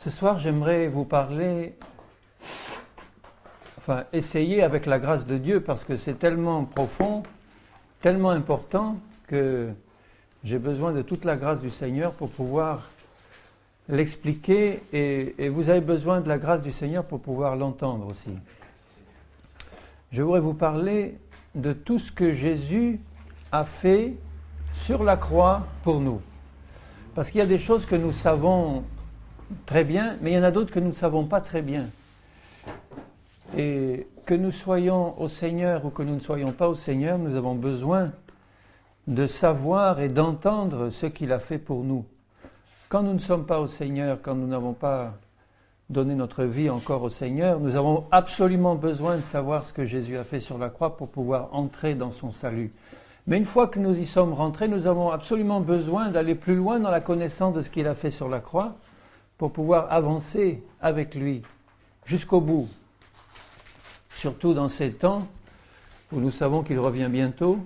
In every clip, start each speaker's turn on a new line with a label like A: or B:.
A: Ce soir, j'aimerais vous parler, essayer avec la grâce de Dieu, parce que c'est tellement profond, tellement important, que j'ai besoin de toute la grâce du Seigneur pour pouvoir l'expliquer, et vous avez besoin de la grâce du Seigneur pour pouvoir l'entendre aussi. Je voudrais vous parler de tout ce que Jésus a fait sur la croix pour nous. Parce qu'il y a des choses que nous savons très bien, mais il y en a d'autres que nous ne savons pas très bien. Et que nous soyons au Seigneur ou que nous ne soyons pas au Seigneur, nous avons besoin de savoir et d'entendre ce qu'il a fait pour nous. Quand nous ne sommes pas au Seigneur, quand nous n'avons pas donné notre vie encore au Seigneur, nous avons absolument besoin de savoir ce que Jésus a fait sur la croix pour pouvoir entrer dans son salut. Mais une fois que nous y sommes rentrés, nous avons absolument besoin d'aller plus loin dans la connaissance de ce qu'il a fait sur la croix pour pouvoir avancer avec lui jusqu'au bout. Surtout dans ces temps où nous savons qu'il revient bientôt,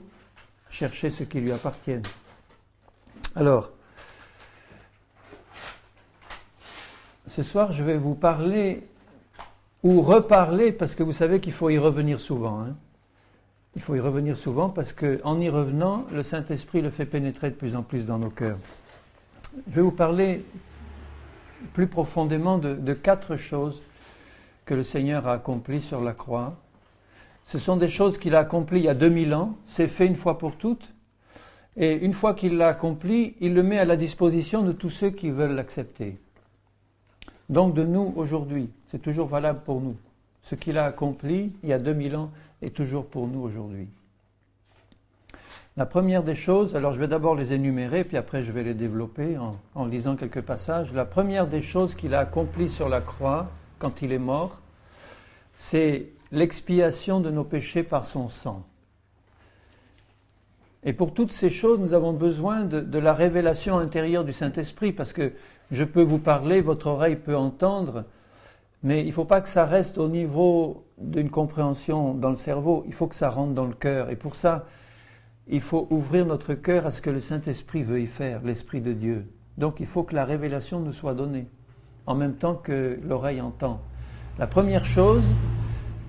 A: chercher ce qui lui appartient. Alors, ce soir, je vais vous parler ou reparler, parce que vous savez qu'il faut y revenir souvent. Il faut y revenir souvent parce qu'en y revenant, le Saint-Esprit le fait pénétrer de plus en plus dans nos cœurs. Je vais vous parler plus profondément de 4 choses que le Seigneur a accomplies sur la croix. Ce sont des choses qu'il a accomplies il y a 2000 ans, c'est fait une fois pour toutes, et une fois qu'il l'a accompli, il le met à la disposition de tous ceux qui veulent l'accepter. Donc de nous aujourd'hui, c'est toujours valable pour nous. Ce qu'il a accompli il y a 2000 ans est toujours pour nous aujourd'hui. La première des choses, alors je vais d'abord les énumérer, puis après je vais les développer en lisant quelques passages. La première des choses qu'il a accompli sur la croix, quand il est mort, c'est l'expiation de nos péchés par son sang. Et pour toutes ces choses, nous avons besoin de la révélation intérieure du Saint-Esprit, parce que je peux vous parler, votre oreille peut entendre, mais il ne faut pas que ça reste au niveau d'une compréhension dans le cerveau, il faut que ça rentre dans le cœur. Et pour ça, il faut ouvrir notre cœur à ce que le Saint-Esprit veut y faire, l'Esprit de Dieu. Donc il faut que la révélation nous soit donnée, en même temps que l'oreille entend. La première chose,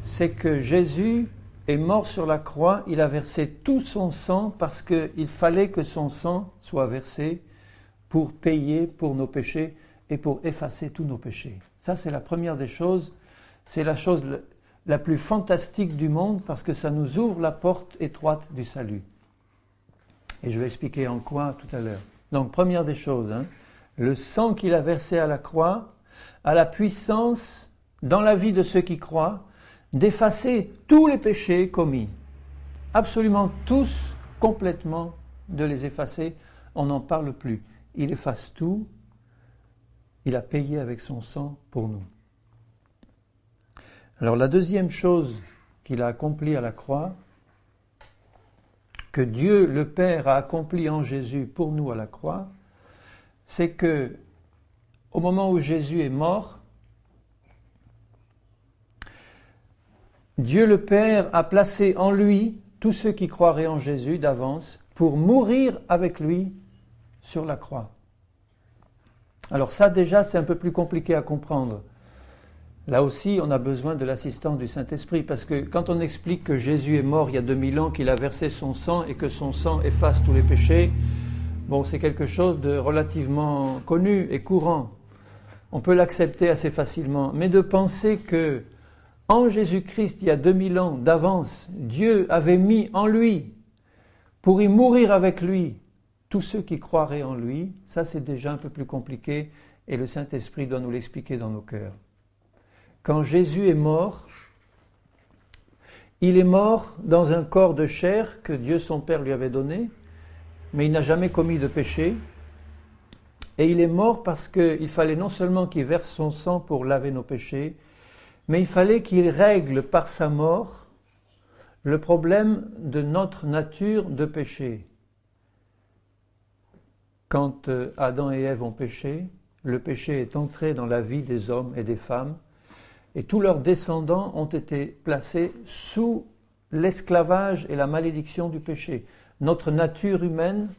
A: c'est que Jésus est mort sur la croix, il a versé tout son sang parce qu'il fallait que son sang soit versé pour payer pour nos péchés et pour effacer tous nos péchés. Ça, c'est la première des choses, c'est la chose la plus fantastique du monde parce que ça nous ouvre la porte étroite du salut. Et je vais expliquer en quoi tout à l'heure. Donc, première des choses, le sang qu'il a versé à la croix a la puissance, dans la vie de ceux qui croient, d'effacer tous les péchés commis. Absolument tous, complètement, de les effacer. On n'en parle plus. Il efface tout. Il a payé avec son sang pour nous. Alors la deuxième chose qu'il a accomplie à la croix, que Dieu le Père a accompli en Jésus pour nous à la croix, c'est que au moment où Jésus est mort, Dieu le Père a placé en lui tous ceux qui croiraient en Jésus d'avance pour mourir avec lui sur la croix. Alors ça déjà c'est un peu plus compliqué à comprendre. Là aussi on a besoin de l'assistance du Saint-Esprit parce que quand on explique que Jésus est mort il y a 2000 ans, qu'il a versé son sang et que son sang efface tous les péchés, bon c'est quelque chose de relativement connu et courant. On peut l'accepter assez facilement, mais de penser que en Jésus-Christ, il y a 2000 ans d'avance, Dieu avait mis en lui, pour y mourir avec lui, tous ceux qui croiraient en lui, ça c'est déjà un peu plus compliqué et le Saint-Esprit doit nous l'expliquer dans nos cœurs. Quand Jésus est mort, il est mort dans un corps de chair que Dieu son Père lui avait donné, mais il n'a jamais commis de péché. Et il est mort parce qu'il fallait non seulement qu'il verse son sang pour laver nos péchés, mais il fallait qu'il règle par sa mort le problème de notre nature de péché. Quand Adam et Ève ont péché, le péché est entré dans la vie des hommes et des femmes, et tous leurs descendants ont été placés sous l'esclavage et la malédiction du péché. Notre nature humaine,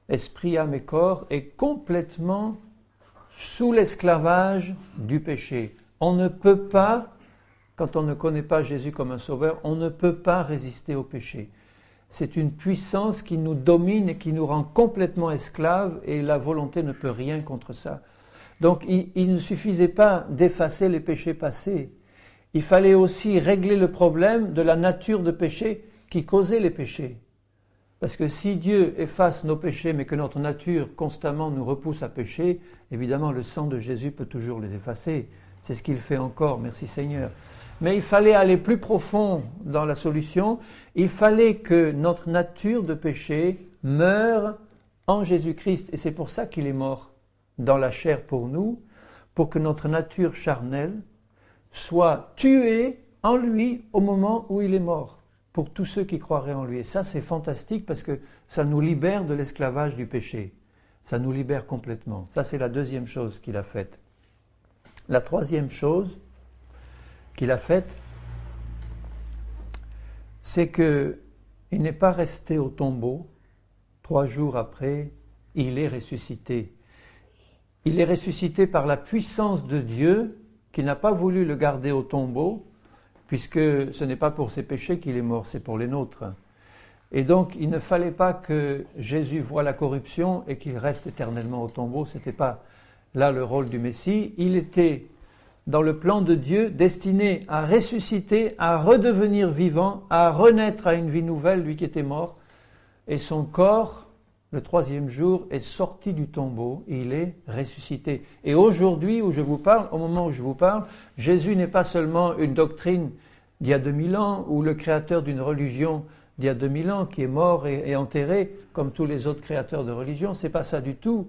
A: esprit, âme et corps, est complètement sous l'esclavage du péché. On ne peut pas, quand on ne connaît pas Jésus comme un sauveur, on ne peut pas résister au péché. C'est une puissance qui nous domine et qui nous rend complètement esclaves et la volonté ne peut rien contre ça. Donc il ne suffisait pas d'effacer les péchés passés. Il fallait aussi régler le problème de la nature de péché qui causait les péchés. Parce que si Dieu efface nos péchés, mais que notre nature constamment nous repousse à pécher, évidemment le sang de Jésus peut toujours les effacer. C'est ce qu'il fait encore, merci Seigneur. Mais il fallait aller plus profond dans la solution. Il fallait que notre nature de péché meure en Jésus-Christ. Et c'est pour ça qu'il est mort dans la chair pour nous, pour que notre nature charnelle soit tuée en lui au moment où il est mort, pour tous ceux qui croiraient en lui. Et ça, c'est fantastique parce que ça nous libère de l'esclavage du péché. Ça nous libère complètement. Ça, c'est la deuxième chose qu'il a faite. La troisième chose qu'il a faite, c'est qu'il n'est pas resté au tombeau. 3 jours après, il est ressuscité. Il est ressuscité par la puissance de Dieu qui n'a pas voulu le garder au tombeau, puisque ce n'est pas pour ses péchés qu'il est mort, c'est pour les nôtres. Et donc, il ne fallait pas que Jésus voie la corruption et qu'il reste éternellement au tombeau. Ce n'était pas là le rôle du Messie. Il était dans le plan de Dieu, destiné à ressusciter, à redevenir vivant, à renaître à une vie nouvelle, lui qui était mort. Et son corps, le 3e jour, est sorti du tombeau et il est ressuscité. Et aujourd'hui, où je vous parle, au moment où je vous parle, Jésus n'est pas seulement une doctrine d'il y a 2000 ans ou le créateur d'une religion d'il y a 2000 ans qui est mort et enterré comme tous les autres créateurs de religion. C'est pas ça du tout.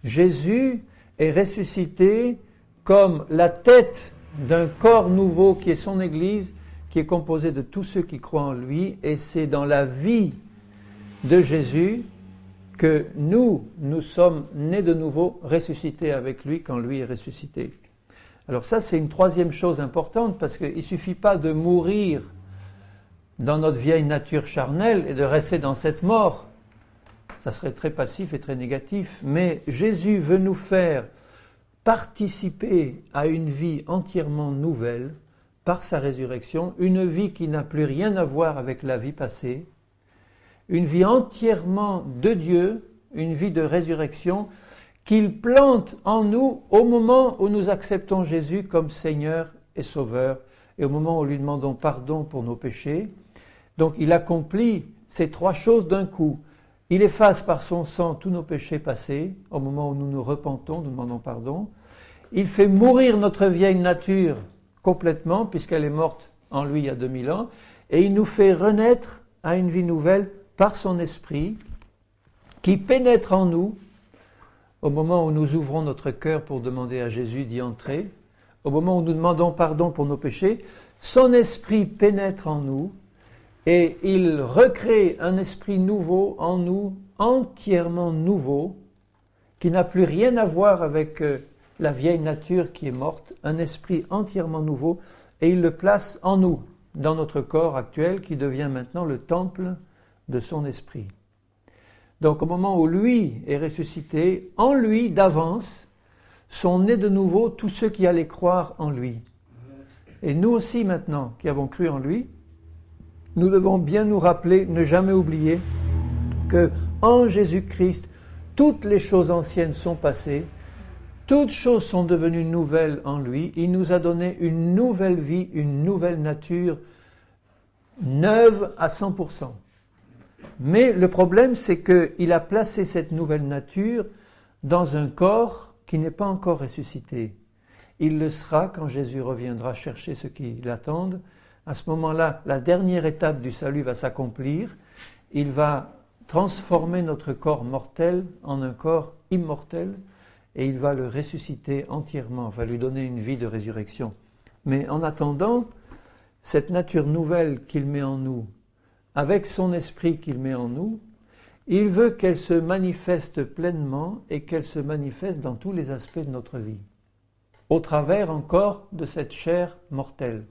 A: Jésus est ressuscité comme la tête d'un corps nouveau qui est son Église, qui est composé de tous ceux qui croient en lui, et c'est dans la vie de Jésus que nous sommes nés de nouveau, ressuscités avec lui quand lui est ressuscité. Alors ça, c'est une troisième chose importante, parce qu'il ne suffit pas de mourir dans notre vieille nature charnelle et de rester dans cette mort. Ça serait très passif et très négatif, mais Jésus veut nous faire participer à une vie entièrement nouvelle par sa résurrection, une vie qui n'a plus rien à voir avec la vie passée, une vie entièrement de Dieu, une vie de résurrection qu'il plante en nous au moment où nous acceptons Jésus comme Seigneur et Sauveur et au moment où nous lui demandons pardon pour nos péchés. Donc il accomplit ces 3 choses d'un coup. Il efface par son sang tous nos péchés passés, au moment où nous nous repentons, nous demandons pardon. Il fait mourir notre vieille nature complètement, puisqu'elle est morte en lui il y a 2000 ans, et il nous fait renaître à une vie nouvelle par son esprit, qui pénètre en nous, au moment où nous ouvrons notre cœur pour demander à Jésus d'y entrer, au moment où nous demandons pardon pour nos péchés, son esprit pénètre en nous, et il recrée un esprit nouveau en nous, entièrement nouveau, qui n'a plus rien à voir avec la vieille nature qui est morte, un esprit entièrement nouveau, et il le place en nous, dans notre corps actuel, qui devient maintenant le temple de son esprit. Donc au moment où lui est ressuscité, en lui, d'avance, sont nés de nouveau tous ceux qui allaient croire en lui. Et nous aussi maintenant, qui avons cru en lui, nous devons bien nous rappeler, ne jamais oublier, que en Jésus-Christ, toutes les choses anciennes sont passées, toutes choses sont devenues nouvelles en lui. Il nous a donné une nouvelle vie, une nouvelle nature, neuve à 100%. Mais le problème, c'est qu'il a placé cette nouvelle nature dans un corps qui n'est pas encore ressuscité. Il le sera quand Jésus reviendra chercher ceux qui l'attendent. À ce moment-là, la dernière étape du salut va s'accomplir. Il va transformer notre corps mortel en un corps immortel et il va le ressusciter entièrement, va lui donner une vie de résurrection. Mais en attendant, cette nature nouvelle qu'il met en nous, avec son esprit qu'il met en nous, il veut qu'elle se manifeste pleinement et qu'elle se manifeste dans tous les aspects de notre vie, au travers encore de cette chair mortelle.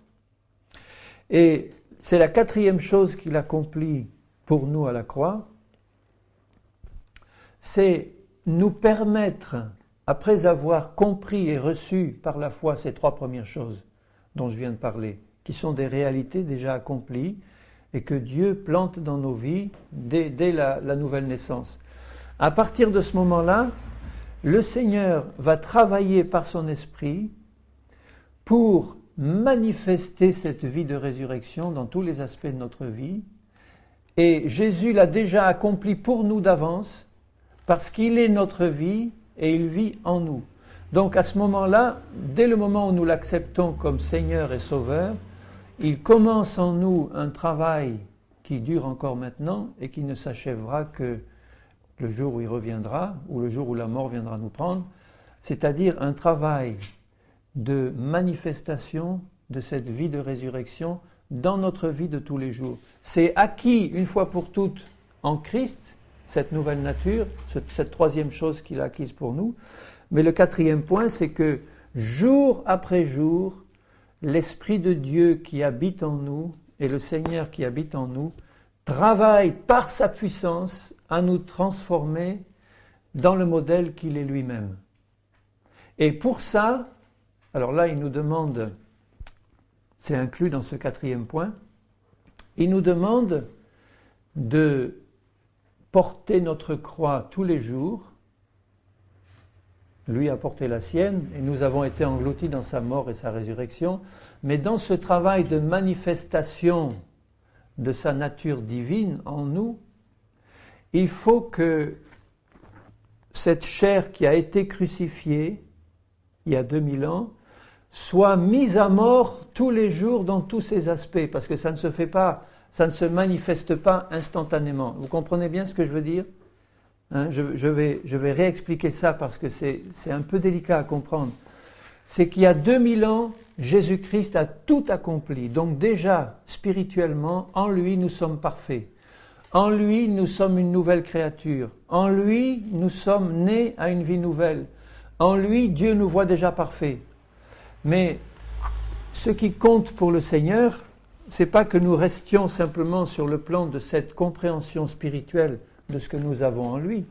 A: Et c'est la 4e chose qu'il accomplit pour nous à la croix, c'est nous permettre après avoir compris et reçu par la foi ces 3 premières choses dont je viens de parler, qui sont des réalités déjà accomplies et que Dieu plante dans nos vies dès la nouvelle naissance. À partir de ce moment-là, le Seigneur va travailler par son esprit pour manifester cette vie de résurrection dans tous les aspects de notre vie. Et Jésus l'a déjà accompli pour nous d'avance parce qu'il est notre vie et il vit en nous. Donc à ce moment-là, dès le moment où nous l'acceptons comme Seigneur et Sauveur, il commence en nous un travail qui dure encore maintenant et qui ne s'achèvera que le jour où il reviendra ou le jour où la mort viendra nous prendre, c'est-à-dire un travail de manifestation de cette vie de résurrection dans notre vie de tous les jours. C'est acquis une fois pour toutes en Christ, cette nouvelle nature, cette 3e chose qu'il a acquise pour nous. Mais le 4e point, c'est que jour après jour, l'Esprit de Dieu qui habite en nous et le Seigneur qui habite en nous travaille par sa puissance à nous transformer dans le modèle qu'il est lui-même. Et pour ça, alors là, il nous demande, c'est inclus dans ce 4e point, il nous demande de porter notre croix tous les jours. Lui a porté la sienne et nous avons été engloutis dans sa mort et sa résurrection. Mais dans ce travail de manifestation de sa nature divine en nous, il faut que cette chair qui a été crucifiée il y a 2000 ans soit mise à mort tous les jours dans tous ses aspects, parce que ça ne se fait pas, ça ne se manifeste pas instantanément. Vous comprenez bien ce que je veux dire ? Je vais réexpliquer ça parce que c'est un peu délicat à comprendre. C'est qu'il y a 2000 ans, Jésus-Christ a tout accompli. Donc déjà, spirituellement, en lui, nous sommes parfaits. En lui, nous sommes une nouvelle créature. En lui, nous sommes nés à une vie nouvelle. En lui, Dieu nous voit déjà parfaits. Mais ce qui compte pour le Seigneur, c'est pas que nous restions simplement sur le plan de cette compréhension spirituelle de ce que nous avons en lui,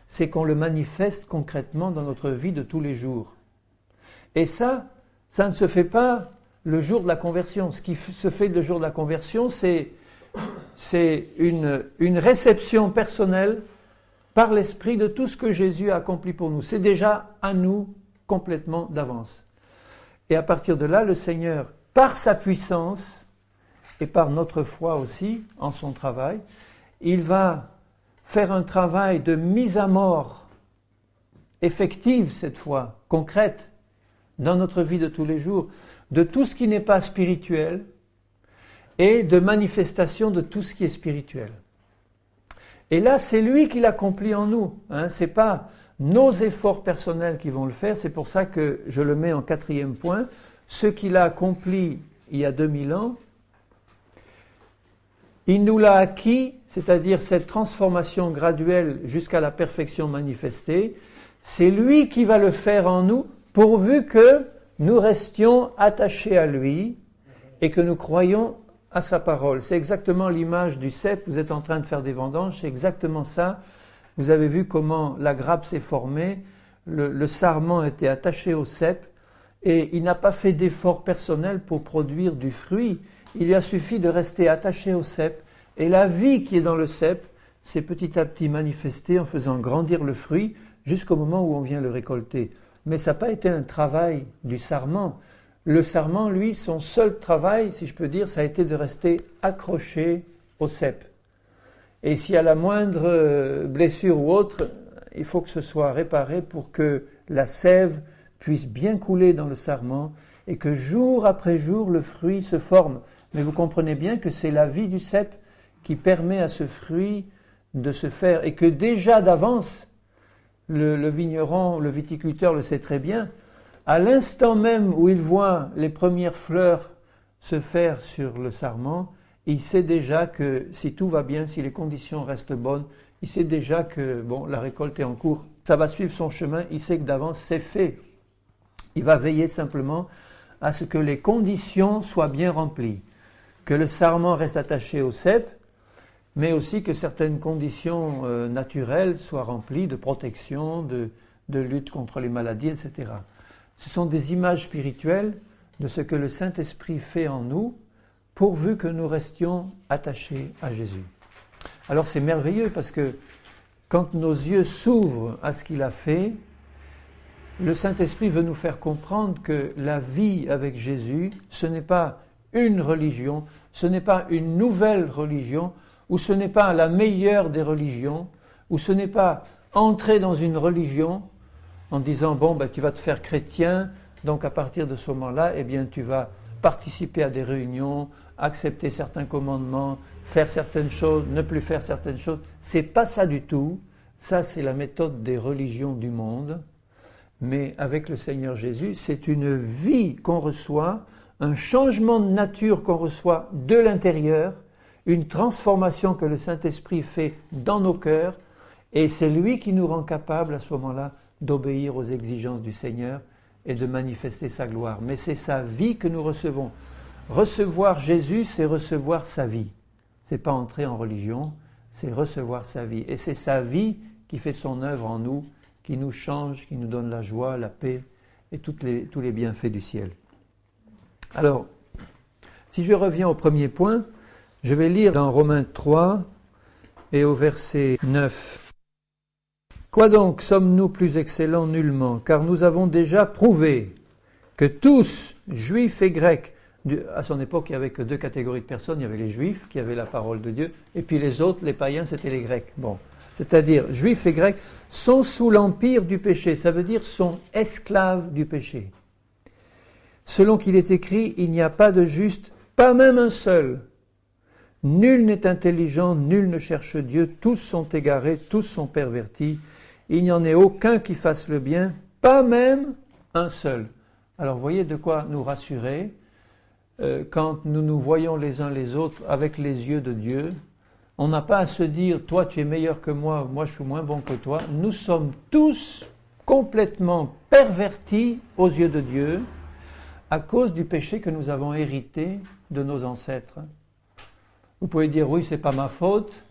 A: c'est qu'on le manifeste concrètement dans notre vie de tous les jours. Et ça ne se fait pas le jour de la conversion. Ce qui se fait le jour de la conversion, c'est une réception personnelle par l'Esprit de tout ce que Jésus a accompli pour nous. C'est déjà à nous complètement d'avance. Et à partir de là, le Seigneur, par sa puissance et par notre foi aussi, en son travail, il va faire un travail de mise à mort effective cette fois, concrète, dans notre vie de tous les jours, de tout ce qui n'est pas spirituel et de manifestation de tout ce qui est spirituel. Et là, c'est lui qui l'accomplit en nous. Ce n'est pas nos efforts personnels qui vont le faire, c'est pour ça que je le mets en 4e point. Ce qu'il a accompli il y a 2000 ans, il nous l'a acquis, c'est-à-dire cette transformation graduelle jusqu'à la perfection manifestée. C'est lui qui va le faire en nous, pourvu que nous restions attachés à lui et que nous croyions à sa parole. C'est exactement l'image du cep. Vous êtes en train de faire des vendanges, c'est exactement ça. Vous avez vu comment la grappe s'est formée, le sarment était attaché au cep et il n'a pas fait d'effort personnel pour produire du fruit. Il lui a suffi de rester attaché au cep et la vie qui est dans le cep s'est petit à petit manifestée en faisant grandir le fruit jusqu'au moment où on vient le récolter. Mais ça n'a pas été un travail du sarment. Le sarment, lui, son seul travail, si je peux dire, ça a été de rester accroché au cep. Et s'il y a la moindre blessure ou autre, il faut que ce soit réparé pour que la sève puisse bien couler dans le sarment et que jour après jour, le fruit se forme. Mais vous comprenez bien que c'est la vie du cep qui permet à ce fruit de se faire et que déjà d'avance, le vigneron, le viticulteur le sait très bien, à l'instant même où il voit les premières fleurs se faire sur le sarment, il sait déjà que si tout va bien, si les conditions restent bonnes, il sait déjà que la récolte est en cours. Ça va suivre son chemin, il sait que d'avance c'est fait. Il va veiller simplement à ce que les conditions soient bien remplies, que le sarment reste attaché au cep, mais aussi que certaines conditions naturelles soient remplies de protection, de lutte contre les maladies, etc. Ce sont des images spirituelles de ce que le Saint-Esprit fait en nous, pourvu que nous restions attachés à Jésus. Alors c'est merveilleux parce que quand nos yeux s'ouvrent à ce qu'il a fait, le Saint-Esprit veut nous faire comprendre que la vie avec Jésus, ce n'est pas une religion, ce n'est pas une nouvelle religion, ou ce n'est pas la meilleure des religions, ou ce n'est pas entrer dans une religion en disant bon tu vas te faire chrétien, donc à partir de ce moment-là, tu vas participer à des réunions, accepter certains commandements, faire certaines choses, ne plus faire certaines choses. C'est pas ça du tout. Ça, c'est la méthode des religions du monde. Mais avec le Seigneur Jésus, c'est une vie qu'on reçoit, un changement de nature qu'on reçoit de l'intérieur, une transformation que le Saint-Esprit fait dans nos cœurs, et c'est lui qui nous rend capables à ce moment-là d'obéir aux exigences du Seigneur et de manifester sa gloire. Mais c'est sa vie que nous recevons. Recevoir Jésus, c'est recevoir sa vie. C'est pas entrer en religion, c'est recevoir sa vie. Et c'est sa vie qui fait son œuvre en nous, qui nous change, qui nous donne la joie, la paix et tous les bienfaits du ciel. Alors, si je reviens au premier point, je vais lire dans Romains 3 et au verset 9. Quoi donc sommes-nous plus excellents? Nullement, car nous avons déjà prouvé que tous, juifs et grecs, à son époque il n'y avait que deux catégories de personnes, il y avait les juifs qui avaient la parole de Dieu, et puis les autres, les païens, c'était les grecs. C'est-à-dire juifs et grecs sont sous l'empire du péché, ça veut dire sont esclaves du péché. Selon qu'il est écrit, il n'y a pas de juste, pas même un seul. Nul n'est intelligent, nul ne cherche Dieu, tous sont égarés, tous sont pervertis. Il n'y en ait aucun qui fasse le bien, pas même un seul. Alors voyez de quoi nous rassurer quand nous nous voyons les uns les autres avec les yeux de Dieu. On n'a pas à se dire, toi tu es meilleur que moi je suis moins bon que toi. Nous sommes tous complètement pervertis aux yeux de Dieu à cause du péché que nous avons hérité de nos ancêtres. Vous pouvez dire, oui, c'est pas ma faute.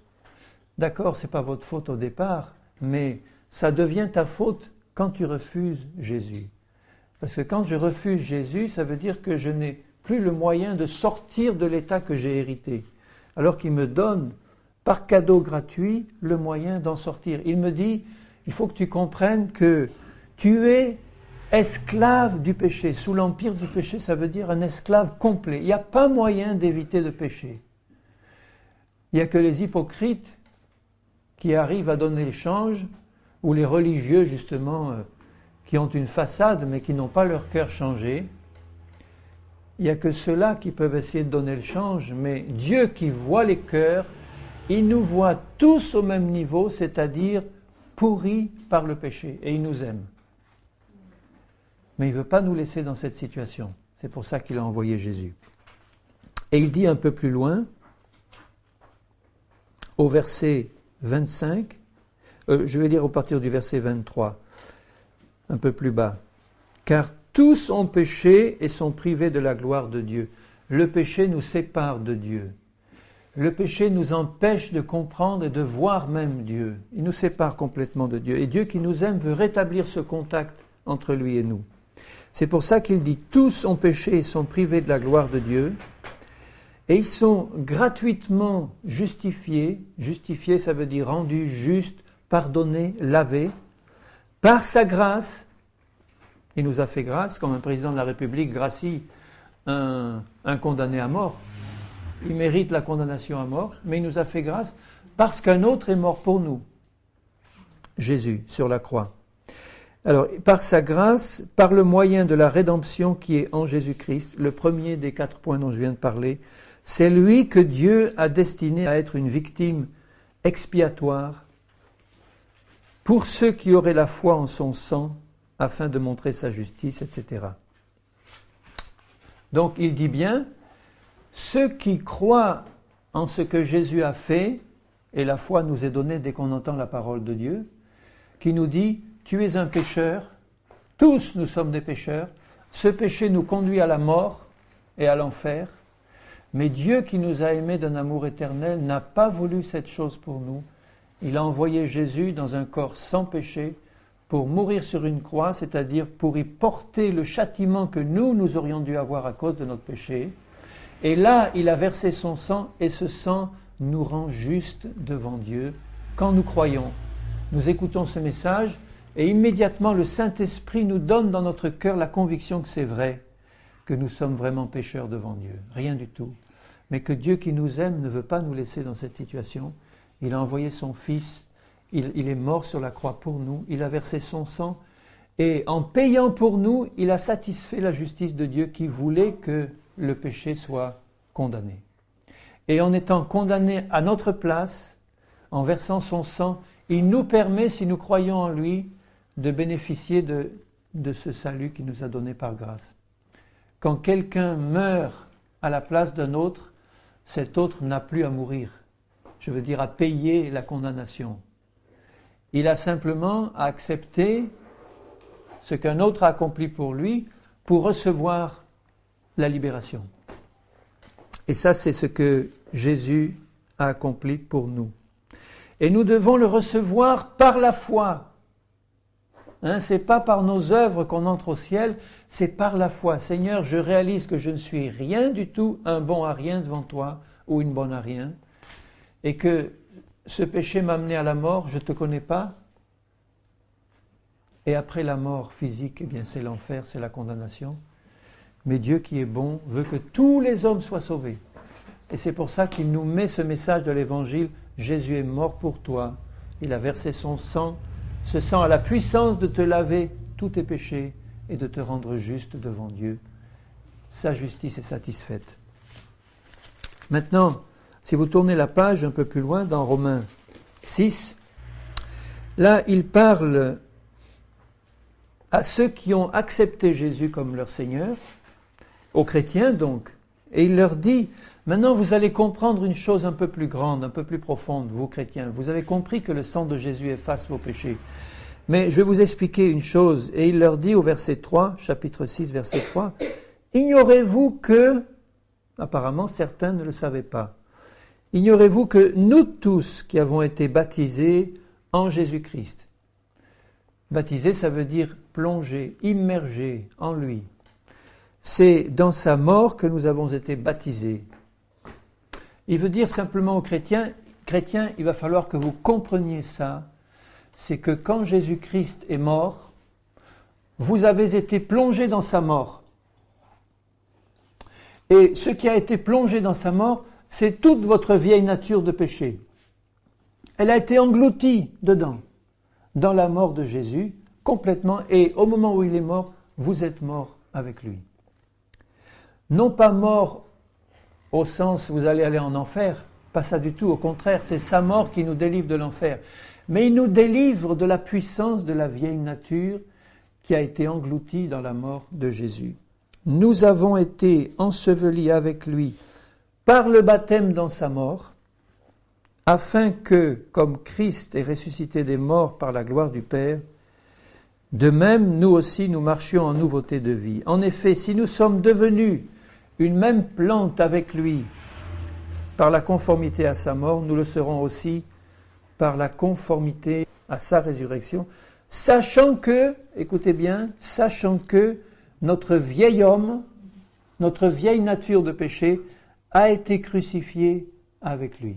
A: D'accord, c'est pas votre faute au départ, mais ça devient ta faute quand tu refuses Jésus. Parce que quand je refuse Jésus, ça veut dire que je n'ai plus le moyen de sortir de l'état que j'ai hérité. Alors qu'il me donne, par cadeau gratuit, le moyen d'en sortir. Il me dit, il faut que tu comprennes que tu es esclave du péché. Sous l'empire du péché, ça veut dire un esclave complet. Il n'y a pas moyen d'éviter de pécher. Il n'y a que les hypocrites qui arrivent à donner le change, ou les religieux justement qui ont une façade mais qui n'ont pas leur cœur changé. Il n'y a que ceux-là qui peuvent essayer de donner le change, mais Dieu qui voit les cœurs, il nous voit tous au même niveau, c'est-à-dire pourris par le péché, et il nous aime. Mais il ne veut pas nous laisser dans cette situation. C'est pour ça qu'il a envoyé Jésus. Et il dit un peu plus loin, au verset 25, je vais lire à partir du verset 23, un peu plus bas. Car tous ont péché et sont privés de la gloire de Dieu. Le péché nous sépare de Dieu. Le péché nous empêche de comprendre et de voir même Dieu. Il nous sépare complètement de Dieu. Et Dieu qui nous aime veut rétablir ce contact entre lui et nous. C'est pour ça qu'il dit « Tous ont péché et sont privés de la gloire de Dieu ». Et ils sont gratuitement justifiés. Justifiés, ça veut dire rendus justes, pardonnés, lavés. Par sa grâce, il nous a fait grâce, comme un président de la République gracie un condamné à mort. Il mérite la condamnation à mort, mais il nous a fait grâce parce qu'un autre est mort pour nous. Jésus, sur la croix. Alors, par sa grâce, par le moyen de la rédemption qui est en Jésus-Christ, le premier des 4 points dont je viens de parler, c'est lui que Dieu a destiné à être une victime expiatoire pour ceux qui auraient la foi en son sang, afin de montrer sa justice, etc. Donc il dit bien, ceux qui croient en ce que Jésus a fait, et la foi nous est donnée dès qu'on entend la parole de Dieu, qui nous dit, tu es un pécheur, tous nous sommes des pécheurs, ce péché nous conduit à la mort et à l'enfer, mais Dieu qui nous a aimés d'un amour éternel n'a pas voulu cette chose pour nous. Il a envoyé Jésus dans un corps sans péché pour mourir sur une croix, c'est-à-dire pour y porter le châtiment que nous aurions dû avoir à cause de notre péché. Et là, il a versé son sang, et ce sang nous rend justes devant Dieu. Quand nous croyons, nous écoutons ce message, et immédiatement le Saint-Esprit nous donne dans notre cœur la conviction que c'est vrai, que nous sommes vraiment pécheurs devant Dieu. Rien du tout. Mais que Dieu qui nous aime ne veut pas nous laisser dans cette situation. Il a envoyé son Fils, il est mort sur la croix pour nous, il a versé son sang, et en payant pour nous, il a satisfait la justice de Dieu qui voulait que le péché soit condamné. Et en étant condamné à notre place, en versant son sang, il nous permet, si nous croyons en lui, de bénéficier de ce salut qu'il nous a donné par grâce. Quand quelqu'un meurt à la place d'un autre, cet autre n'a plus à mourir. Je veux dire, à payer la condamnation. Il a simplement à accepter ce qu'un autre a accompli pour lui pour recevoir la libération. Et ça, c'est ce que Jésus a accompli pour nous. Et nous devons le recevoir par la foi. C'est pas par nos œuvres qu'on entre au ciel, c'est par la foi. Seigneur, je réalise que je ne suis rien du tout, un bon à rien devant toi, ou une bonne à rien, et que ce péché m'a amené à la mort, je ne te connais pas. Et après la mort physique, eh bien c'est l'enfer, c'est la condamnation. Mais Dieu qui est bon veut que tous les hommes soient sauvés. Et c'est pour ça qu'il nous met ce message de l'Évangile, Jésus est mort pour toi, il a versé son sang, ce sang a la puissance de te laver tous tes péchés et de te rendre juste devant Dieu. Sa justice est satisfaite. Maintenant, si vous tournez la page un peu plus loin, dans Romains 6, là, il parle à ceux qui ont accepté Jésus comme leur Seigneur, aux chrétiens donc, et il leur dit, maintenant vous allez comprendre une chose un peu plus grande, un peu plus profonde, vous chrétiens. Vous avez compris que le sang de Jésus efface vos péchés. Mais je vais vous expliquer une chose, et il leur dit au verset 3, chapitre 6, verset 3, « Ignorez-vous que, apparemment certains ne le savaient pas, ignorez-vous que nous tous qui avons été baptisés en Jésus-Christ, baptisé, ça veut dire plongé, immergé en lui. C'est dans sa mort que nous avons été baptisés. » Il veut dire simplement aux chrétiens, il va falloir que vous compreniez ça, c'est que quand Jésus-Christ est mort, vous avez été plongé dans sa mort. Et ce qui a été plongé dans sa mort, c'est toute votre vieille nature de péché. Elle a été engloutie dedans, dans la mort de Jésus, complètement, et au moment où il est mort, vous êtes mort avec lui. Non pas mort au sens vous allez aller en enfer, pas ça du tout, au contraire, c'est sa mort qui nous délivre de l'enfer. Mais il nous délivre de la puissance de la vieille nature qui a été engloutie dans la mort de Jésus. Nous avons été ensevelis avec lui par le baptême dans sa mort, afin que, comme Christ est ressuscité des morts par la gloire du Père, de même nous aussi nous marchions en nouveauté de vie. En effet, si nous sommes devenus une même plante avec lui par la conformité à sa mort, nous le serons aussi par la conformité à sa résurrection, sachant que, écoutez bien, sachant que notre vieil homme, notre vieille nature de péché a été crucifiée avec lui.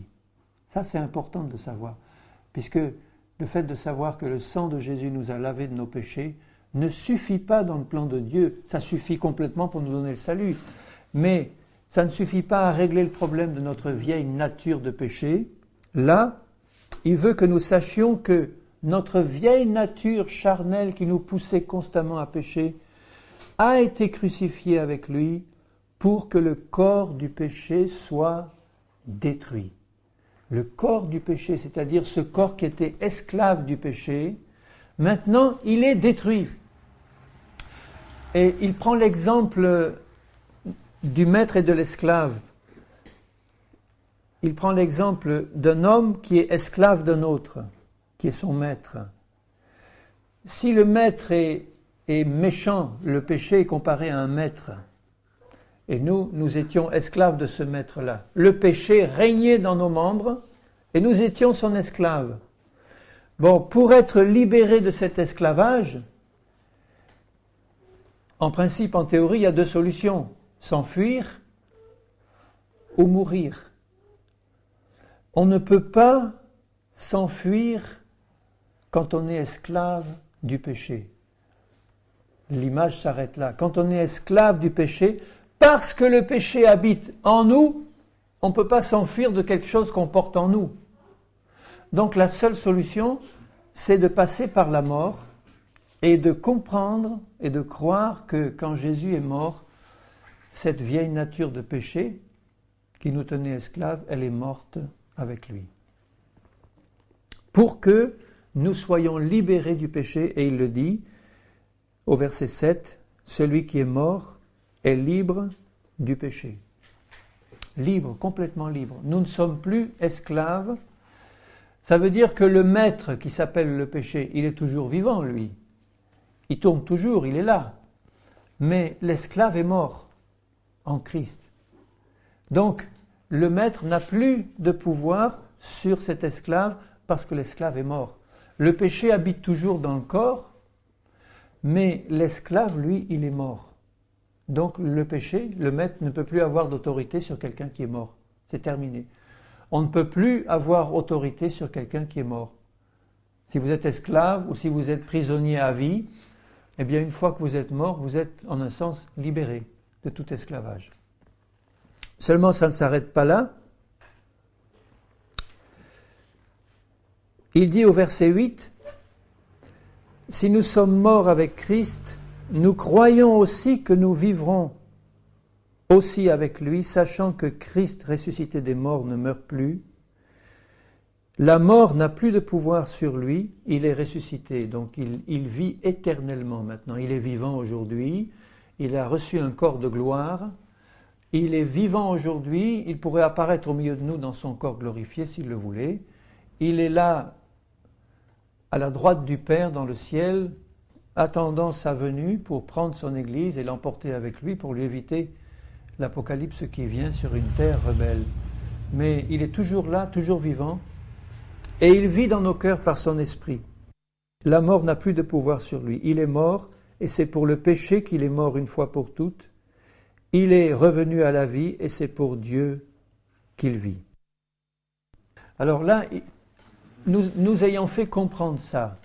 A: Ça, c'est important de le savoir, puisque le fait de savoir que le sang de Jésus nous a lavés de nos péchés ne suffit pas dans le plan de Dieu. Ça suffit complètement pour nous donner le salut, mais ça ne suffit pas à régler le problème de notre vieille nature de péché. Là, il veut que nous sachions que notre vieille nature charnelle qui nous poussait constamment à pécher a été crucifiée avec lui pour que le corps du péché soit détruit. Le corps du péché, c'est-à-dire ce corps qui était esclave du péché, maintenant il est détruit. Et il prend l'exemple du maître et de l'esclave. Il prend l'exemple d'un homme qui est esclave d'un autre, qui est son maître. Si le maître est méchant, le péché est comparé à un maître. Et nous étions esclaves de ce maître-là. Le péché régnait dans nos membres et nous étions son esclave. Bon, pour être libéré de cet esclavage, en principe, en théorie, il y a deux solutions. S'enfuir ou mourir. On ne peut pas s'enfuir quand on est esclave du péché. L'image s'arrête là. Quand on est esclave du péché, parce que le péché habite en nous, on ne peut pas s'enfuir de quelque chose qu'on porte en nous. Donc la seule solution, c'est de passer par la mort et de comprendre et de croire que quand Jésus est mort, cette vieille nature de péché qui nous tenait esclaves, elle est morte avec lui. Pour que nous soyons libérés du péché, et il le dit au verset 7, celui qui est mort est libre du péché. Libre, complètement libre. Nous ne sommes plus esclaves. Ça veut dire que le maître qui s'appelle le péché, il est toujours vivant, lui. Il tourne toujours, il est là. Mais l'esclave est mort en Christ. Donc, le maître n'a plus de pouvoir sur cet esclave parce que l'esclave est mort. Le péché habite toujours dans le corps, mais l'esclave, lui, il est mort. Donc, le péché, le maître ne peut plus avoir d'autorité sur quelqu'un qui est mort. C'est terminé. On ne peut plus avoir autorité sur quelqu'un qui est mort. Si vous êtes esclave ou si vous êtes prisonnier à vie, eh bien, une fois que vous êtes mort, vous êtes en un sens libéré de tout esclavage. Seulement, ça ne s'arrête pas là. Il dit au verset 8, « Si nous sommes morts avec Christ, nous croyons aussi que nous vivrons aussi avec lui, sachant que Christ, ressuscité des morts, ne meurt plus. La mort n'a plus de pouvoir sur lui, il est ressuscité, donc il vit éternellement maintenant. Il est vivant aujourd'hui, il a reçu un corps de gloire, il est vivant aujourd'hui, il pourrait apparaître au milieu de nous dans son corps glorifié s'il le voulait. Il est là, à la droite du Père dans le ciel, attendant sa venue pour prendre son Église et l'emporter avec lui pour lui éviter l'apocalypse qui vient sur une terre rebelle. Mais il est toujours là, toujours vivant, et il vit dans nos cœurs par son esprit. La mort n'a plus de pouvoir sur lui. Il est mort, et c'est pour le péché qu'il est mort une fois pour toutes. Il est revenu à la vie, et c'est pour Dieu qu'il vit. Alors là, nous ayant fait comprendre ça,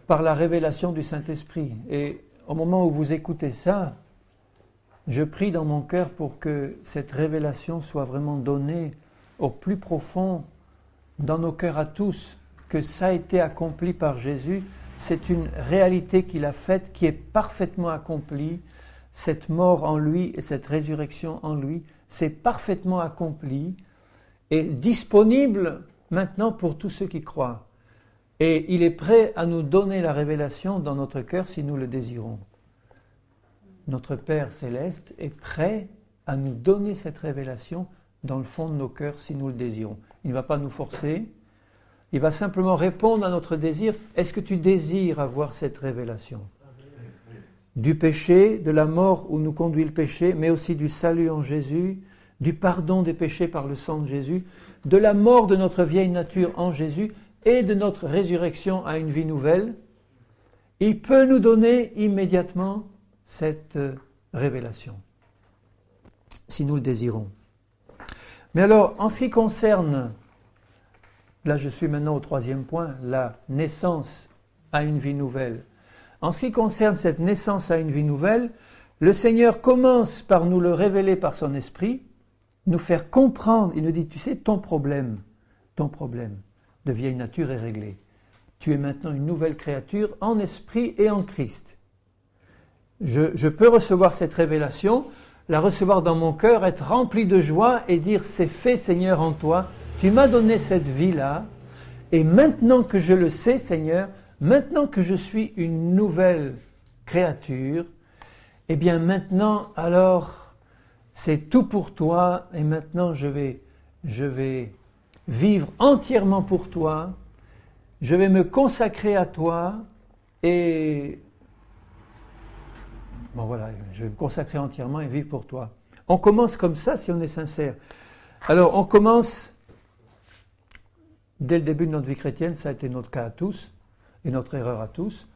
A: par la révélation du Saint-Esprit, et au moment où vous écoutez ça, je prie dans mon cœur pour que cette révélation soit vraiment donnée au plus profond dans nos cœurs à tous, que ça a été accompli par Jésus, c'est une réalité qu'il a faite, qui est parfaitement accomplie, cette mort en lui et cette résurrection en lui, c'est parfaitement accompli et disponible maintenant pour tous ceux qui croient. Et il est prêt à nous donner la révélation dans notre cœur si nous le désirons. Notre Père céleste est prêt à nous donner cette révélation dans le fond de nos cœurs si nous le désirons. Il ne va pas nous forcer, il va simplement répondre à notre désir. Est-ce que tu désires avoir cette révélation ? Du péché, de la mort où nous conduit le péché, mais aussi du salut en Jésus, du pardon des péchés par le sang de Jésus, de la mort de notre vieille nature en Jésus et de notre résurrection à une vie nouvelle. Il peut nous donner immédiatement cette révélation, si nous le désirons. Mais alors, en ce qui concerne, là je suis maintenant au troisième point, la naissance à une vie nouvelle. En ce qui concerne cette naissance à une vie nouvelle, le Seigneur commence par nous le révéler par son esprit, nous faire comprendre, il nous dit, tu sais, ton problème de vieille nature est réglé. Tu es maintenant une nouvelle créature en esprit et en Christ. Je peux recevoir cette révélation, la recevoir dans mon cœur, être rempli de joie et dire, c'est fait Seigneur en toi, tu m'as donné cette vie-là, et maintenant que je le sais Seigneur, maintenant que je suis une nouvelle créature, eh bien maintenant alors c'est tout pour toi et maintenant je vais vivre entièrement pour toi, je vais me consacrer à toi et bon voilà, je vais me consacrer entièrement et vivre pour toi. On commence comme ça si on est sincère. Alors on commence dès le début de notre vie chrétienne, ça a été notre cas à tous, et notre erreur à tous.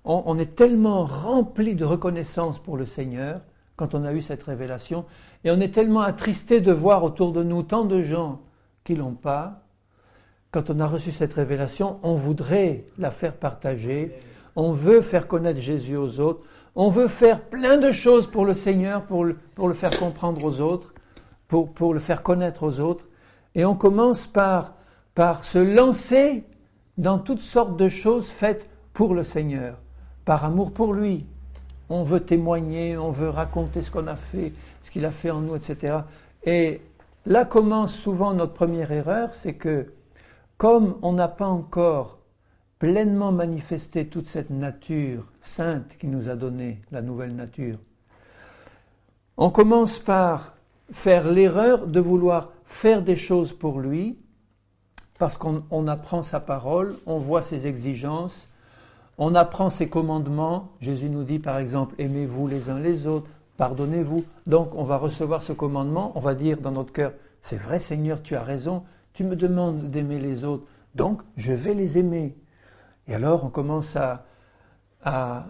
A: On est tellement rempli de reconnaissance pour le Seigneur, quand on a eu cette révélation, et on est tellement attristé de voir autour de nous tant de gens qui l'ont pas. Quand on a reçu cette révélation, on voudrait la faire partager, on veut faire connaître Jésus aux autres, on veut faire plein de choses pour le Seigneur, pour le faire comprendre aux autres, pour le faire connaître aux autres. Et on commence par se lancer dans toutes sortes de choses faites pour le Seigneur, par amour pour lui. On veut témoigner, on veut raconter ce qu'on a fait, ce qu'il a fait en nous, etc. Et là commence souvent notre première erreur, c'est que comme on n'a pas encore pleinement manifesté toute cette nature sainte qui nous a donné la nouvelle nature, on commence par faire l'erreur de vouloir faire des choses pour lui, parce qu'on apprend sa parole, on voit ses exigences, on apprend ses commandements. Jésus nous dit par exemple, aimez-vous les uns les autres, pardonnez-vous. Donc on va recevoir ce commandement, on va dire dans notre cœur, c'est vrai Seigneur, tu as raison, tu me demandes d'aimer les autres, donc je vais les aimer. Et alors on commence à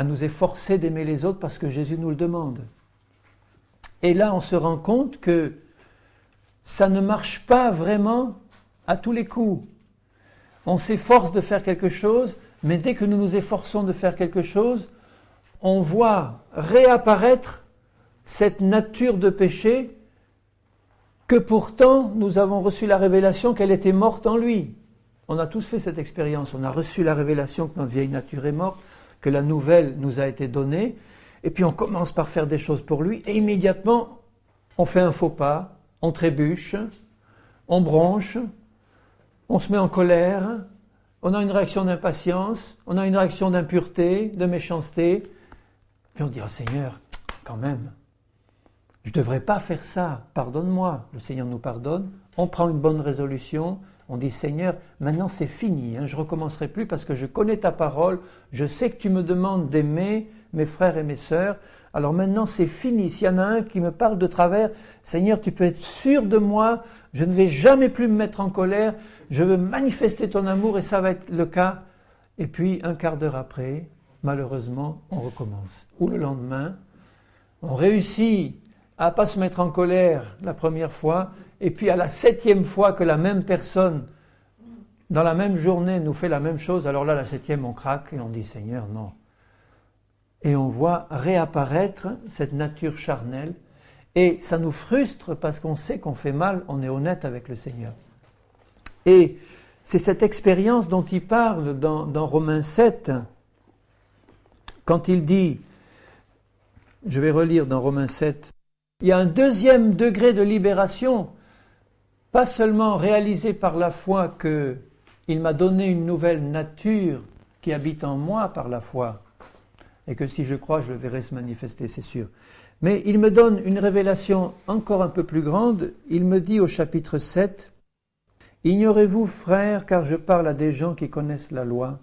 A: nous efforcer d'aimer les autres parce que Jésus nous le demande. Et là on se rend compte que ça ne marche pas vraiment à tous les coups. On s'efforce de faire quelque chose, mais dès que nous nous efforçons de faire quelque chose, on voit réapparaître cette nature de péché que pourtant nous avons reçu la révélation qu'elle était morte en lui. On a tous fait cette expérience, on a reçu la révélation que notre vieille nature est morte, que la nouvelle nous a été donnée, et puis on commence par faire des choses pour lui, et immédiatement on fait un faux pas, on trébuche, on bronche, on se met en colère, on a une réaction d'impatience, on a une réaction d'impureté, de méchanceté, puis on dit « Oh Seigneur, quand même, je ne devrais pas faire ça, pardonne-moi ». Le Seigneur nous pardonne, on prend une bonne résolution, on dit « Seigneur, maintenant c'est fini, je ne recommencerai plus parce que je connais ta parole, je sais que tu me demandes d'aimer mes frères et mes sœurs, alors maintenant c'est fini, s'il y en a un qui me parle de travers, Seigneur, tu peux être sûr de moi, je ne vais jamais plus me mettre en colère, je veux manifester ton amour et ça va être le cas. » Et puis un quart d'heure après, malheureusement, on recommence. Ou le lendemain, on réussit à ne pas se mettre en colère la première fois, et puis à la 7e fois que la même personne, dans la même journée, nous fait la même chose, alors là, la 7e, on craque et on dit « Seigneur, non ». Et on voit réapparaître cette nature charnelle, et ça nous frustre parce qu'on sait qu'on fait mal, on est honnête avec le Seigneur. Et c'est cette expérience dont il parle dans Romains 7, quand il dit, je vais relire dans Romains 7, il y a un deuxième degré de libération, pas seulement réalisé par la foi qu'il m'a donné une nouvelle nature qui habite en moi par la foi, et que si je crois, je le verrai se manifester, c'est sûr. Mais il me donne une révélation encore un peu plus grande. Il me dit au chapitre 7, « Ignorez-vous, frères, car je parle à des gens qui connaissent la loi. »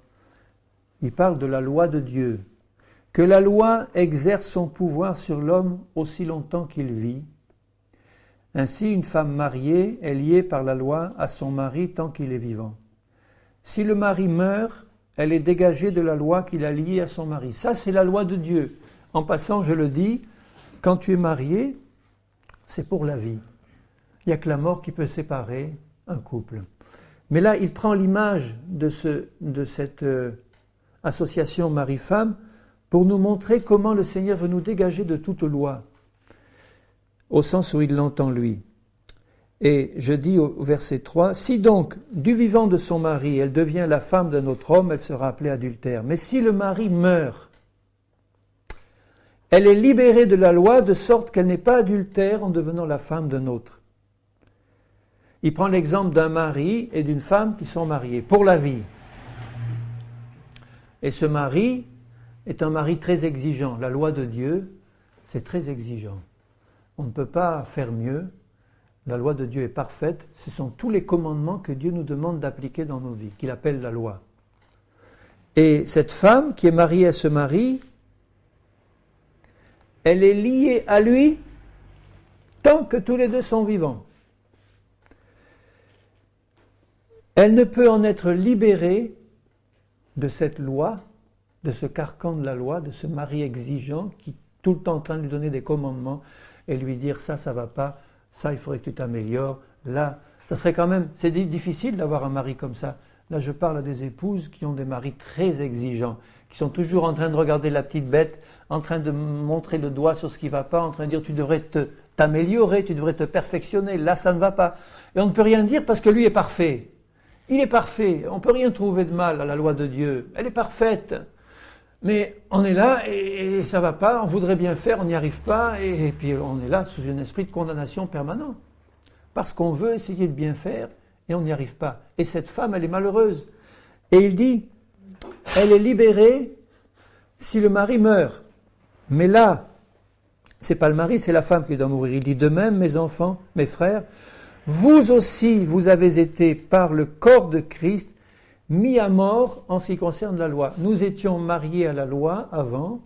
A: Il parle de la loi de Dieu. « Que la loi exerce son pouvoir sur l'homme aussi longtemps qu'il vit. Ainsi, une femme mariée est liée par la loi à son mari tant qu'il est vivant. Si le mari meurt, elle est dégagée de la loi qui l'a liée à son mari. » Ça, c'est la loi de Dieu. En passant, je le dis, quand tu es marié, c'est pour la vie. Il n'y a que la mort qui peut séparer un couple. Mais là, il prend l'image de cette association mari-femme pour nous montrer comment le Seigneur veut nous dégager de toute loi, au sens où il l'entend lui. Et je dis au verset 3, « Si donc, du vivant de son mari, elle devient la femme d'un autre homme, elle sera appelée adultère. Mais si le mari meurt, elle est libérée de la loi de sorte qu'elle n'est pas adultère en devenant la femme d'un autre. » Il prend l'exemple d'un mari et d'une femme qui sont mariés pour la vie. Et ce mari est un mari très exigeant. La loi de Dieu, c'est très exigeant. On ne peut pas faire mieux. La loi de Dieu est parfaite. Ce sont tous les commandements que Dieu nous demande d'appliquer dans nos vies, qu'il appelle la loi. Et cette femme qui est mariée à ce mari, elle est liée à lui tant que tous les deux sont vivants. Elle ne peut en être libérée de cette loi, de ce carcan de la loi, de ce mari exigeant qui est tout le temps en train de lui donner des commandements et lui dire ça va pas, ça il faudrait que tu t'améliores, là, ça serait quand même, c'est difficile d'avoir un mari comme ça. Là je parle à des épouses qui ont des maris très exigeants, qui sont toujours en train de regarder la petite bête, en train de montrer le doigt sur ce qui ne va pas, en train de dire tu devrais t'améliorer, tu devrais te perfectionner, là ça ne va pas. Et on ne peut rien dire parce que lui est parfait. Il est parfait, on ne peut rien trouver de mal à la loi de Dieu, elle est parfaite. Mais on est là et ça ne va pas, on voudrait bien faire, on n'y arrive pas, et puis on est là sous un esprit de condamnation permanent. Parce qu'on veut essayer de bien faire et on n'y arrive pas. Et cette femme, elle est malheureuse. Et il dit, elle est libérée si le mari meurt. Mais là, c'est pas le mari, c'est la femme qui doit mourir. Il dit, de même, mes enfants, mes frères, vous aussi, vous avez été par le corps de Christ mis à mort en ce qui concerne la loi. Nous étions mariés à la loi avant,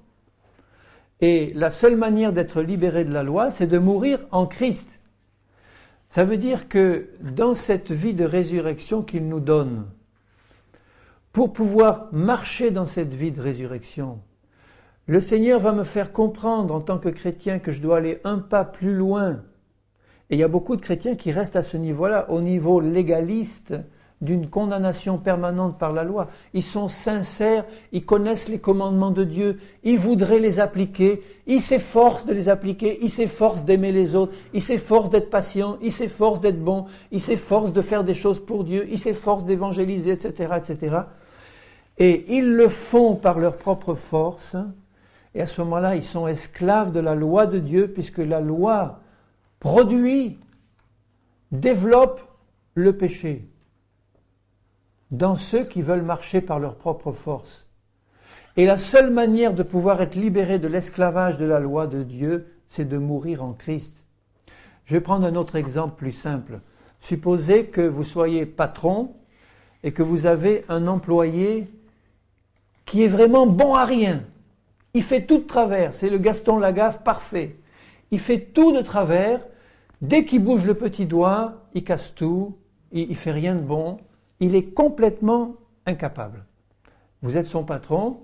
A: et la seule manière d'être libéré de la loi, c'est de mourir en Christ. Ça veut dire que dans cette vie de résurrection qu'il nous donne, pour pouvoir marcher dans cette vie de résurrection, le Seigneur va me faire comprendre en tant que chrétien que je dois aller un pas plus loin. Et il y a beaucoup de chrétiens qui restent à ce niveau-là, au niveau légaliste, d'une condamnation permanente par la loi. Ils sont sincères, ils connaissent les commandements de Dieu, ils voudraient les appliquer, ils s'efforcent de les appliquer, ils s'efforcent d'aimer les autres, ils s'efforcent d'être patients, ils s'efforcent d'être bons, ils s'efforcent de faire des choses pour Dieu, ils s'efforcent d'évangéliser, etc., etc. Et ils le font par leur propre force, et à ce moment-là, ils sont esclaves de la loi de Dieu, puisque la loi produit, développe le péché dans ceux qui veulent marcher par leur propre force. Et la seule manière de pouvoir être libéré de l'esclavage de la loi de Dieu, c'est de mourir en Christ. Je vais prendre un autre exemple plus simple. Supposez que vous soyez patron et que vous avez un employé qui est vraiment bon à rien. Il fait tout de travers, c'est le Gaston Lagaffe parfait. Il fait tout de travers, dès qu'il bouge le petit doigt, il casse tout, il fait rien de bon. Il est complètement incapable. Vous êtes son patron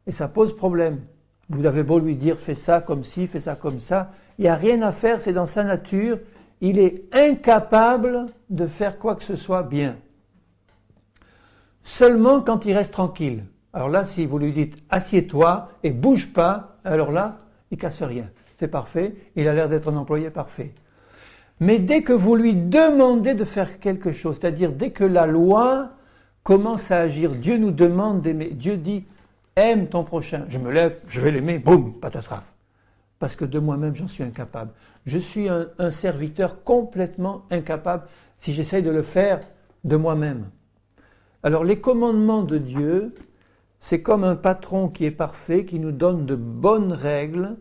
A: et ça pose problème. Vous avez beau lui dire fais ça comme ci, fais ça comme ça, il n'y a rien à faire, c'est dans sa nature. Il est incapable de faire quoi que ce soit bien. Seulement quand il reste tranquille. Alors là, si vous lui dites assieds-toi et bouge pas, alors là, il casse rien. C'est parfait, il a l'air d'être un employé parfait. Mais dès que vous lui demandez de faire quelque chose, c'est-à-dire dès que la loi commence à agir, Dieu nous demande d'aimer. Dieu dit, aime ton prochain. Je me lève, je vais l'aimer, boum, patatraf. Parce que de moi-même, j'en suis incapable. Je suis un serviteur complètement incapable si j'essaye de le faire de moi-même. Alors les commandements de Dieu, c'est comme un patron qui est parfait, qui nous donne de bonnes règles,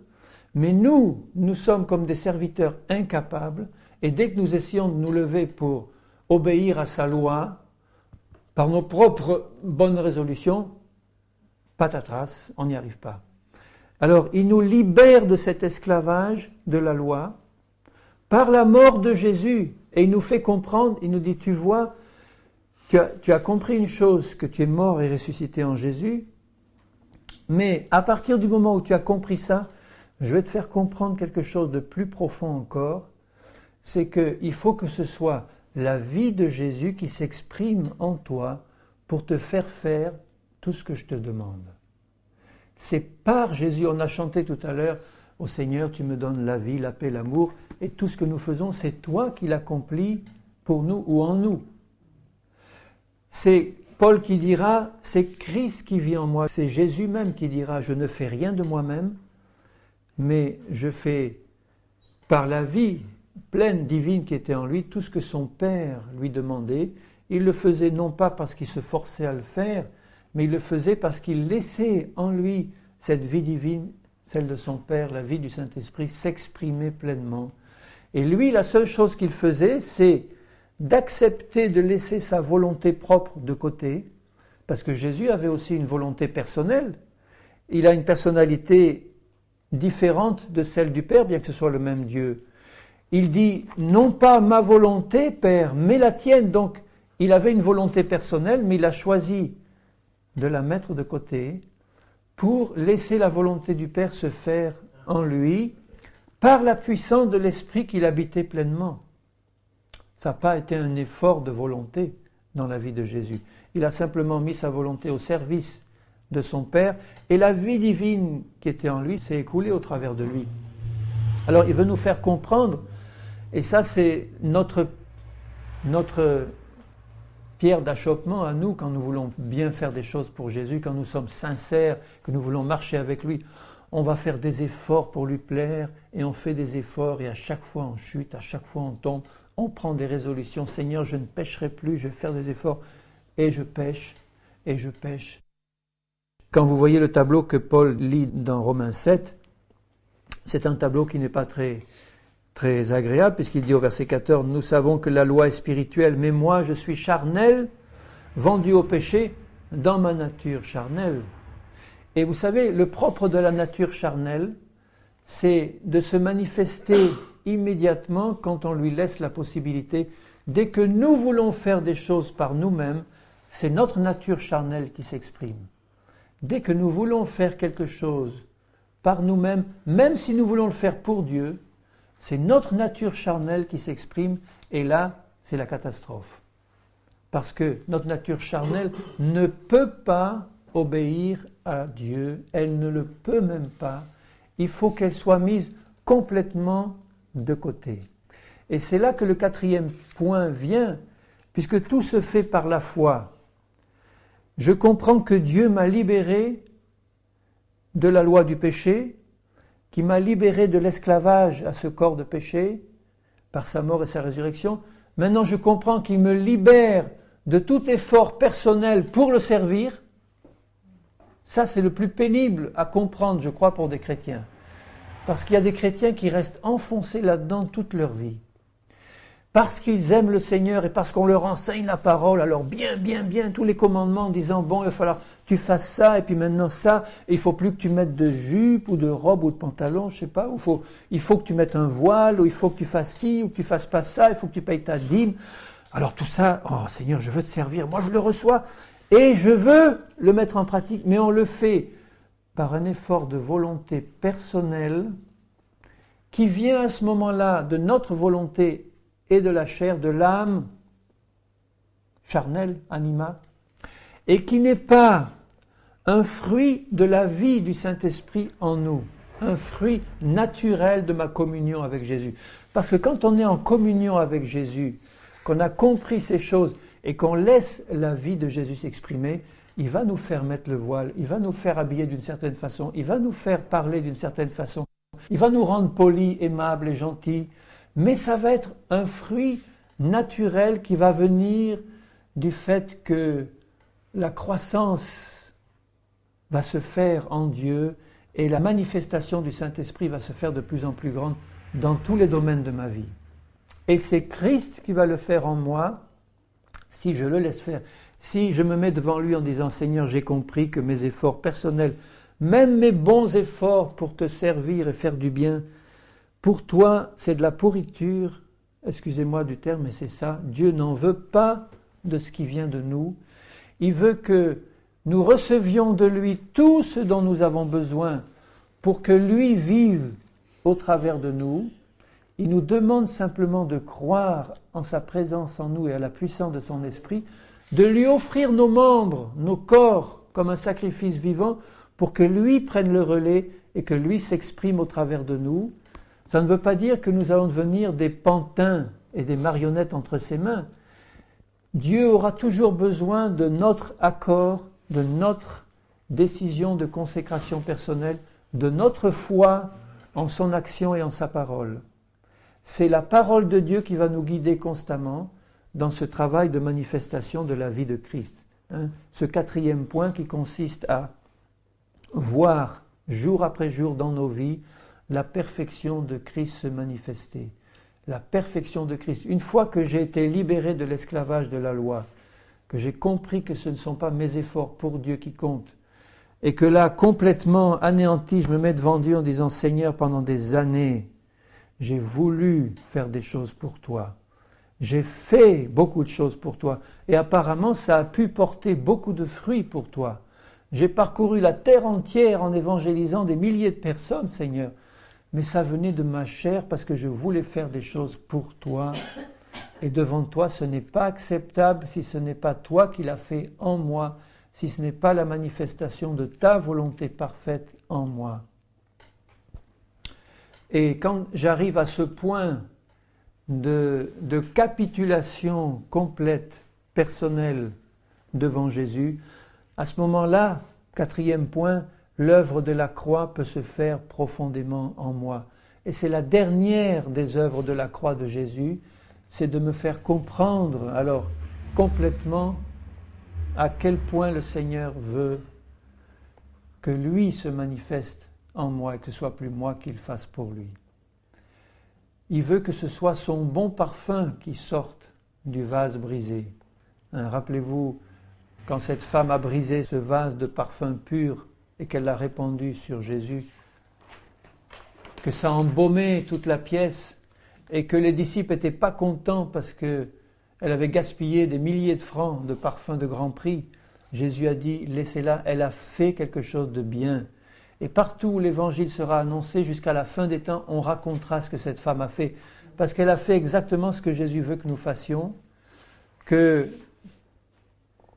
A: mais nous sommes comme des serviteurs incapables. Et dès que nous essayons de nous lever pour obéir à sa loi, par nos propres bonnes résolutions, patatras, on n'y arrive pas. Alors, il nous libère de cet esclavage de la loi par la mort de Jésus. Et il nous fait comprendre, il nous dit, tu vois, tu as compris une chose, que tu es mort et ressuscité en Jésus, mais à partir du moment où tu as compris ça, je vais te faire comprendre quelque chose de plus profond encore, c'est qu'il faut que ce soit la vie de Jésus qui s'exprime en toi pour te faire faire tout ce que je te demande. C'est par Jésus, on a chanté tout à l'heure, « Ô Seigneur, tu me donnes la vie, la paix, l'amour », et tout ce que nous faisons, c'est toi qui l'accomplis pour nous ou en nous. C'est Paul qui dira, c'est Christ qui vit en moi, c'est Jésus même qui dira, je ne fais rien de moi-même, mais je fais par la vie pleine, divine qui était en lui, tout ce que son Père lui demandait. Il le faisait non pas parce qu'il se forçait à le faire, mais il le faisait parce qu'il laissait en lui cette vie divine, celle de son Père, la vie du Saint-Esprit, s'exprimer pleinement. Et lui, la seule chose qu'il faisait, c'est d'accepter de laisser sa volonté propre de côté, parce que Jésus avait aussi une volonté personnelle. Il a une personnalité différente de celle du Père, bien que ce soit le même Dieu. Il dit, non pas ma volonté, Père, mais la tienne. Donc, Il avait une volonté personnelle, mais il a choisi de la mettre de côté pour laisser la volonté du Père se faire en lui par la puissance de l'Esprit qu'il habitait pleinement. Ça n'a pas été un effort de volonté dans la vie de Jésus. Il a simplement mis sa volonté au service de son Père et la vie divine qui était en lui s'est écoulée au travers de lui. Alors il veut nous faire comprendre, et ça c'est notre pierre d'achoppement à nous quand nous voulons bien faire des choses pour Jésus, quand nous sommes sincères, que nous voulons marcher avec lui. On va faire des efforts pour lui plaire et on fait des efforts et à chaque fois on chute, à chaque fois on tombe, on prend des résolutions. Seigneur, je ne pécherai plus, je vais faire des efforts et je pêche et je pêche. Quand vous voyez le tableau que Paul lit dans Romains 7, c'est un tableau qui n'est pas très agréable, puisqu'il dit au verset 14, « Nous savons que la loi est spirituelle, mais moi je suis charnel, vendu au péché dans ma nature charnelle. » Et vous savez, le propre de la nature charnelle, c'est de se manifester immédiatement quand on lui laisse la possibilité. Dès que nous voulons faire des choses par nous-mêmes, c'est notre nature charnelle qui s'exprime. Dès que nous voulons faire quelque chose par nous-mêmes, même si nous voulons le faire pour Dieu, c'est notre nature charnelle qui s'exprime, et là, c'est la catastrophe. Parce que notre nature charnelle ne peut pas obéir à Dieu, elle ne le peut même pas. Il faut qu'elle soit mise complètement de côté. Et c'est là que le quatrième point vient, puisque tout se fait par la foi. Je comprends que Dieu m'a libéré de la loi du péché, qui m'a libéré de l'esclavage à ce corps de péché, par sa mort et sa résurrection. Maintenant, je comprends qu'il me libère de tout effort personnel pour le servir. Ça, c'est le plus pénible à comprendre, je crois, pour des chrétiens. Parce qu'il y a des chrétiens qui restent enfoncés là-dedans toute leur vie. Parce qu'ils aiment le Seigneur et parce qu'on leur enseigne la parole, alors bien, tous les commandements en disant, bon, il va falloir que tu fasses ça, et puis maintenant ça, et il ne faut plus que tu mettes de jupe ou de robe ou de pantalon, je ne sais pas, il faut que tu mettes un voile, ou il faut que tu fasses ci, ou que tu ne fasses pas ça, il faut que tu payes ta dîme. Alors tout ça, oh Seigneur, je veux te servir, moi je le reçois, et je veux le mettre en pratique, mais on le fait par un effort de volonté personnelle qui vient à ce moment-là de notre volonté et de la chair, de l'âme charnelle, anima, et qui n'est pas un fruit de la vie du Saint-Esprit en nous, un fruit naturel de ma communion avec Jésus. Parce que quand on est en communion avec Jésus, qu'on a compris ces choses et qu'on laisse la vie de Jésus s'exprimer, il va nous faire mettre le voile, il va nous faire habiller d'une certaine façon, il va nous faire parler d'une certaine façon, il va nous rendre polis, aimables et gentils, mais ça va être un fruit naturel qui va venir du fait que la croissance va se faire en Dieu et la manifestation du Saint-Esprit va se faire de plus en plus grande dans tous les domaines de ma vie. Et c'est Christ qui va le faire en moi si je le laisse faire. Si je me mets devant lui en disant « Seigneur, j'ai compris que mes efforts personnels, même mes bons efforts pour te servir et faire du bien, pour toi, c'est de la pourriture. » Excusez-moi du terme, mais c'est ça. Dieu n'en veut pas de ce qui vient de nous. Il veut que nous recevions de lui tout ce dont nous avons besoin pour que lui vive au travers de nous. Il nous demande simplement de croire en sa présence en nous et à la puissance de son esprit, de lui offrir nos membres, nos corps, comme un sacrifice vivant, pour que lui prenne le relais et que lui s'exprime au travers de nous. Ça ne veut pas dire que nous allons devenir des pantins et des marionnettes entre ses mains. Dieu aura toujours besoin de notre accord, de notre décision de consécration personnelle, de notre foi en son action et en sa parole. C'est la parole de Dieu qui va nous guider constamment dans ce travail de manifestation de la vie de Christ. Ce quatrième point qui consiste à voir jour après jour dans nos vies la perfection de Christ se manifester. La perfection de Christ. Une fois que j'ai été libéré de l'esclavage de la loi, que j'ai compris que ce ne sont pas mes efforts pour Dieu qui comptent, et que là, complètement anéanti, je me mets devant Dieu en disant « Seigneur, pendant des années, j'ai voulu faire des choses pour toi. J'ai fait beaucoup de choses pour toi. Et apparemment, ça a pu porter beaucoup de fruits pour toi. J'ai parcouru la terre entière en évangélisant des milliers de personnes, Seigneur. Mais ça venait de ma chair parce que je voulais faire des choses pour toi. Et devant toi, ce n'est pas acceptable si ce n'est pas toi qui l'as fait en moi, si ce n'est pas la manifestation de ta volonté parfaite en moi. Et quand j'arrive à ce point de capitulation complète, personnelle, devant Jésus, à ce moment-là, 4e point, l'œuvre de la croix peut se faire profondément en moi. Et c'est la dernière des œuvres de la croix de Jésus, c'est de me faire comprendre alors complètement à quel point le Seigneur veut que lui se manifeste en moi et que ce soit plus moi qui le fasse pour lui. Il veut que ce soit son bon parfum qui sorte du vase brisé. Rappelez-vous, quand cette femme a brisé ce vase de parfum pur et qu'elle l'a répandu sur Jésus, que ça embaumait toute la pièce et que les disciples n'étaient pas contents parce qu'elle avait gaspillé des milliers de francs de parfum de grand prix. Jésus a dit, laissez-la, elle a fait quelque chose de bien. Et partout où l'évangile sera annoncé, jusqu'à la fin des temps, on racontera ce que cette femme a fait. Parce qu'elle a fait exactement ce que Jésus veut que nous fassions, que,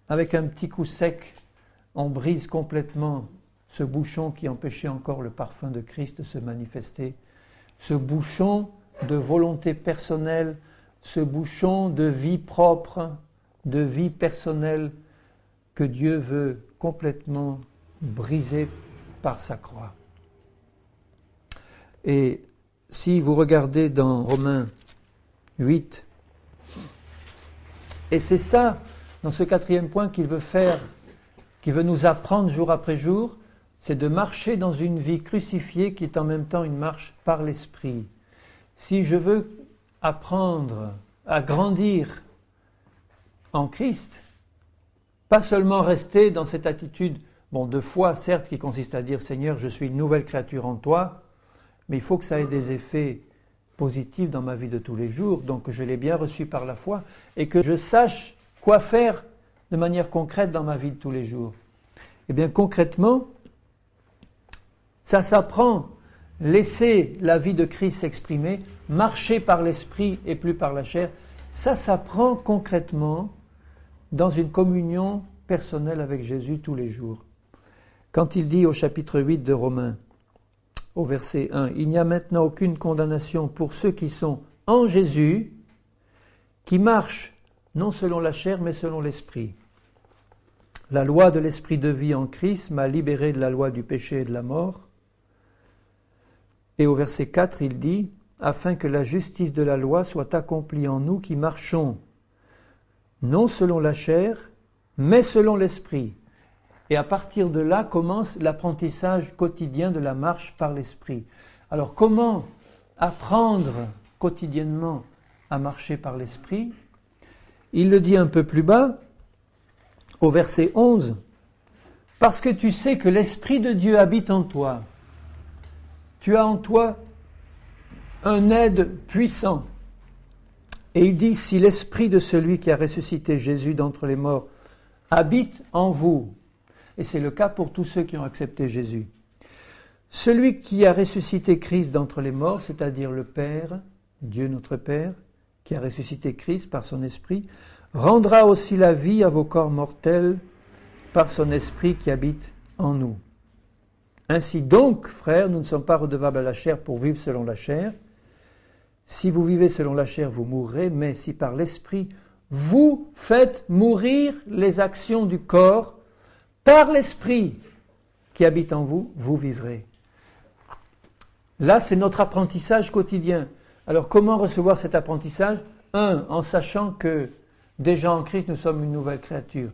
A: avec un petit coup sec, on brise complètement ce bouchon qui empêchait encore le parfum de Christ de se manifester. Ce bouchon de volonté personnelle, ce bouchon de vie propre, de vie personnelle, que Dieu veut complètement briser par sa croix. Et si vous regardez dans Romains 8, et c'est ça, dans ce 4e point qu'il veut faire, qu'il veut nous apprendre jour après jour, c'est de marcher dans une vie crucifiée qui est en même temps une marche par l'Esprit. Si je veux apprendre à grandir en Christ, pas seulement rester dans cette attitude de foi, certes, qui consiste à dire « Seigneur, je suis une nouvelle créature en toi », mais il faut que ça ait des effets positifs dans ma vie de tous les jours, donc que je l'ai bien reçu par la foi, et que je sache quoi faire de manière concrète dans ma vie de tous les jours. Eh bien, concrètement, ça s'apprend. Laisser la vie de Christ s'exprimer, marcher par l'esprit et plus par la chair, ça s'apprend concrètement dans une communion personnelle avec Jésus tous les jours. Quand il dit au chapitre 8 de Romains, au verset 1, « Il n'y a maintenant aucune condamnation pour ceux qui sont en Jésus, qui marchent non selon la chair, mais selon l'esprit. La loi de l'esprit de vie en Christ m'a libéré de la loi du péché et de la mort. » Et au verset 4, il dit, « Afin que la justice de la loi soit accomplie en nous qui marchons, non selon la chair, mais selon l'esprit. » Et à partir de là commence l'apprentissage quotidien de la marche par l'esprit. Alors comment apprendre quotidiennement à marcher par l'esprit? Il le dit un peu plus bas, au verset 11, « Parce que tu sais que l'Esprit de Dieu habite en toi. Tu as en toi un aide puissant. » Et il dit, « Si l'Esprit de celui qui a ressuscité Jésus d'entre les morts habite en vous, » et c'est le cas pour tous ceux qui ont accepté Jésus. Celui qui a ressuscité Christ d'entre les morts, c'est-à-dire le Père, Dieu notre Père, qui a ressuscité Christ par son Esprit, rendra aussi la vie à vos corps mortels par son Esprit qui habite en nous. Ainsi donc, frères, nous ne sommes pas redevables à la chair pour vivre selon la chair. Si vous vivez selon la chair, vous mourrez, mais si par l'Esprit, vous faites mourir les actions du corps, par l'Esprit qui habite en vous, vous vivrez. Là, c'est notre apprentissage quotidien. Alors, comment recevoir cet apprentissage? 1, en sachant que, déjà en Christ, nous sommes une nouvelle créature.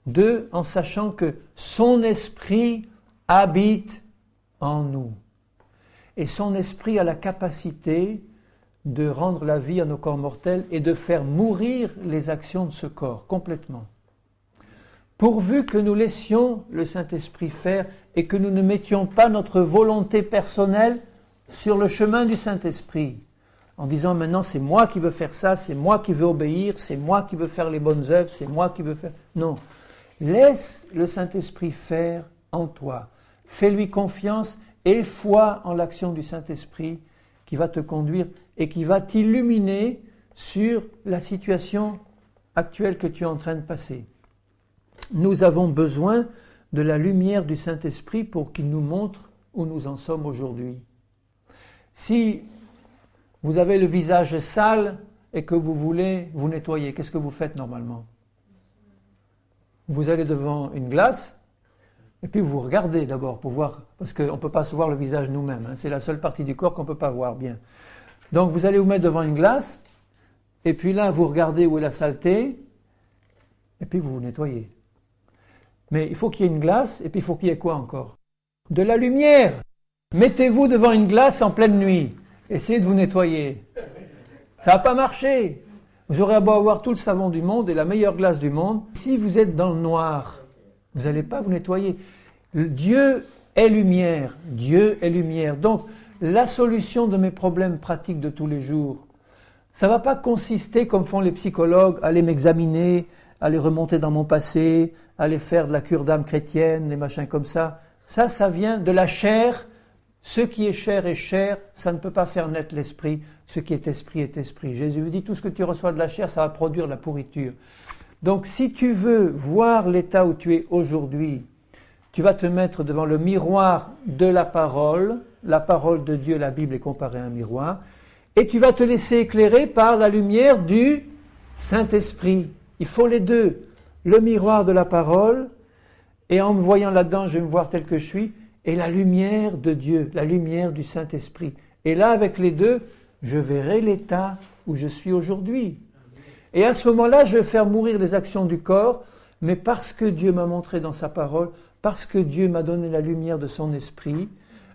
A: 2, en sachant que son Esprit habite en nous. Et son Esprit a la capacité de rendre la vie à nos corps mortels et de faire mourir les actions de ce corps, complètement. Pourvu que nous laissions le Saint-Esprit faire et que nous ne mettions pas notre volonté personnelle sur le chemin du Saint-Esprit. en disant maintenant c'est moi qui veux faire ça, c'est moi qui veux obéir, c'est moi qui veux faire les bonnes œuvres, c'est moi qui veux faire... Non, laisse le Saint-Esprit faire en toi. Fais-lui confiance et foi en l'action du Saint-Esprit qui va te conduire et qui va t'illuminer sur la situation actuelle que tu es en train de passer. Nous avons besoin de la lumière du Saint-Esprit pour qu'il nous montre où nous en sommes aujourd'hui. Si vous avez le visage sale et que vous voulez vous nettoyer, qu'est-ce que vous faites normalement? Vous allez devant une glace et puis vous regardez d'abord pour voir, parce qu'on ne peut pas se voir le visage nous-mêmes, hein, c'est la seule partie du corps qu'on ne peut pas voir bien. Donc vous allez vous mettre devant une glace et puis là vous regardez où est la saleté et puis vous vous nettoyez. Mais il faut qu'il y ait une glace et puis il faut qu'il y ait quoi encore? De la lumière. Mettez-vous devant une glace en pleine nuit. Essayez de vous nettoyer. Ça va pas marcher. Vous aurez beau avoir tout le savon du monde et la meilleure glace du monde. Si vous êtes dans le noir, vous n'allez pas vous nettoyer. Dieu est lumière. Dieu est lumière. Donc, la solution de mes problèmes pratiques de tous les jours, ça ne va pas consister, comme font les psychologues, à aller m'examiner, à aller remonter dans mon passé, à aller faire de la cure d'âme chrétienne, des machins comme ça. Ça vient de la chair. Ce qui est chair est chair, ça ne peut pas faire naître l'esprit. Ce qui est esprit est esprit. Jésus dit, tout ce que tu reçois de la chair, ça va produire la pourriture. Donc si tu veux voir l'état où tu es aujourd'hui, tu vas te mettre devant le miroir de la parole de Dieu, la Bible est comparée à un miroir, et tu vas te laisser éclairer par la lumière du Saint-Esprit. Il faut les deux, le miroir de la parole, et en me voyant là-dedans, je vais me voir tel que je suis, et la lumière de Dieu, la lumière du Saint-Esprit. Et là, avec les deux, je verrai l'état où je suis aujourd'hui. Et à ce moment-là, je vais faire mourir les actions du corps, mais parce que Dieu m'a montré dans sa parole, parce que Dieu m'a donné la lumière de son esprit,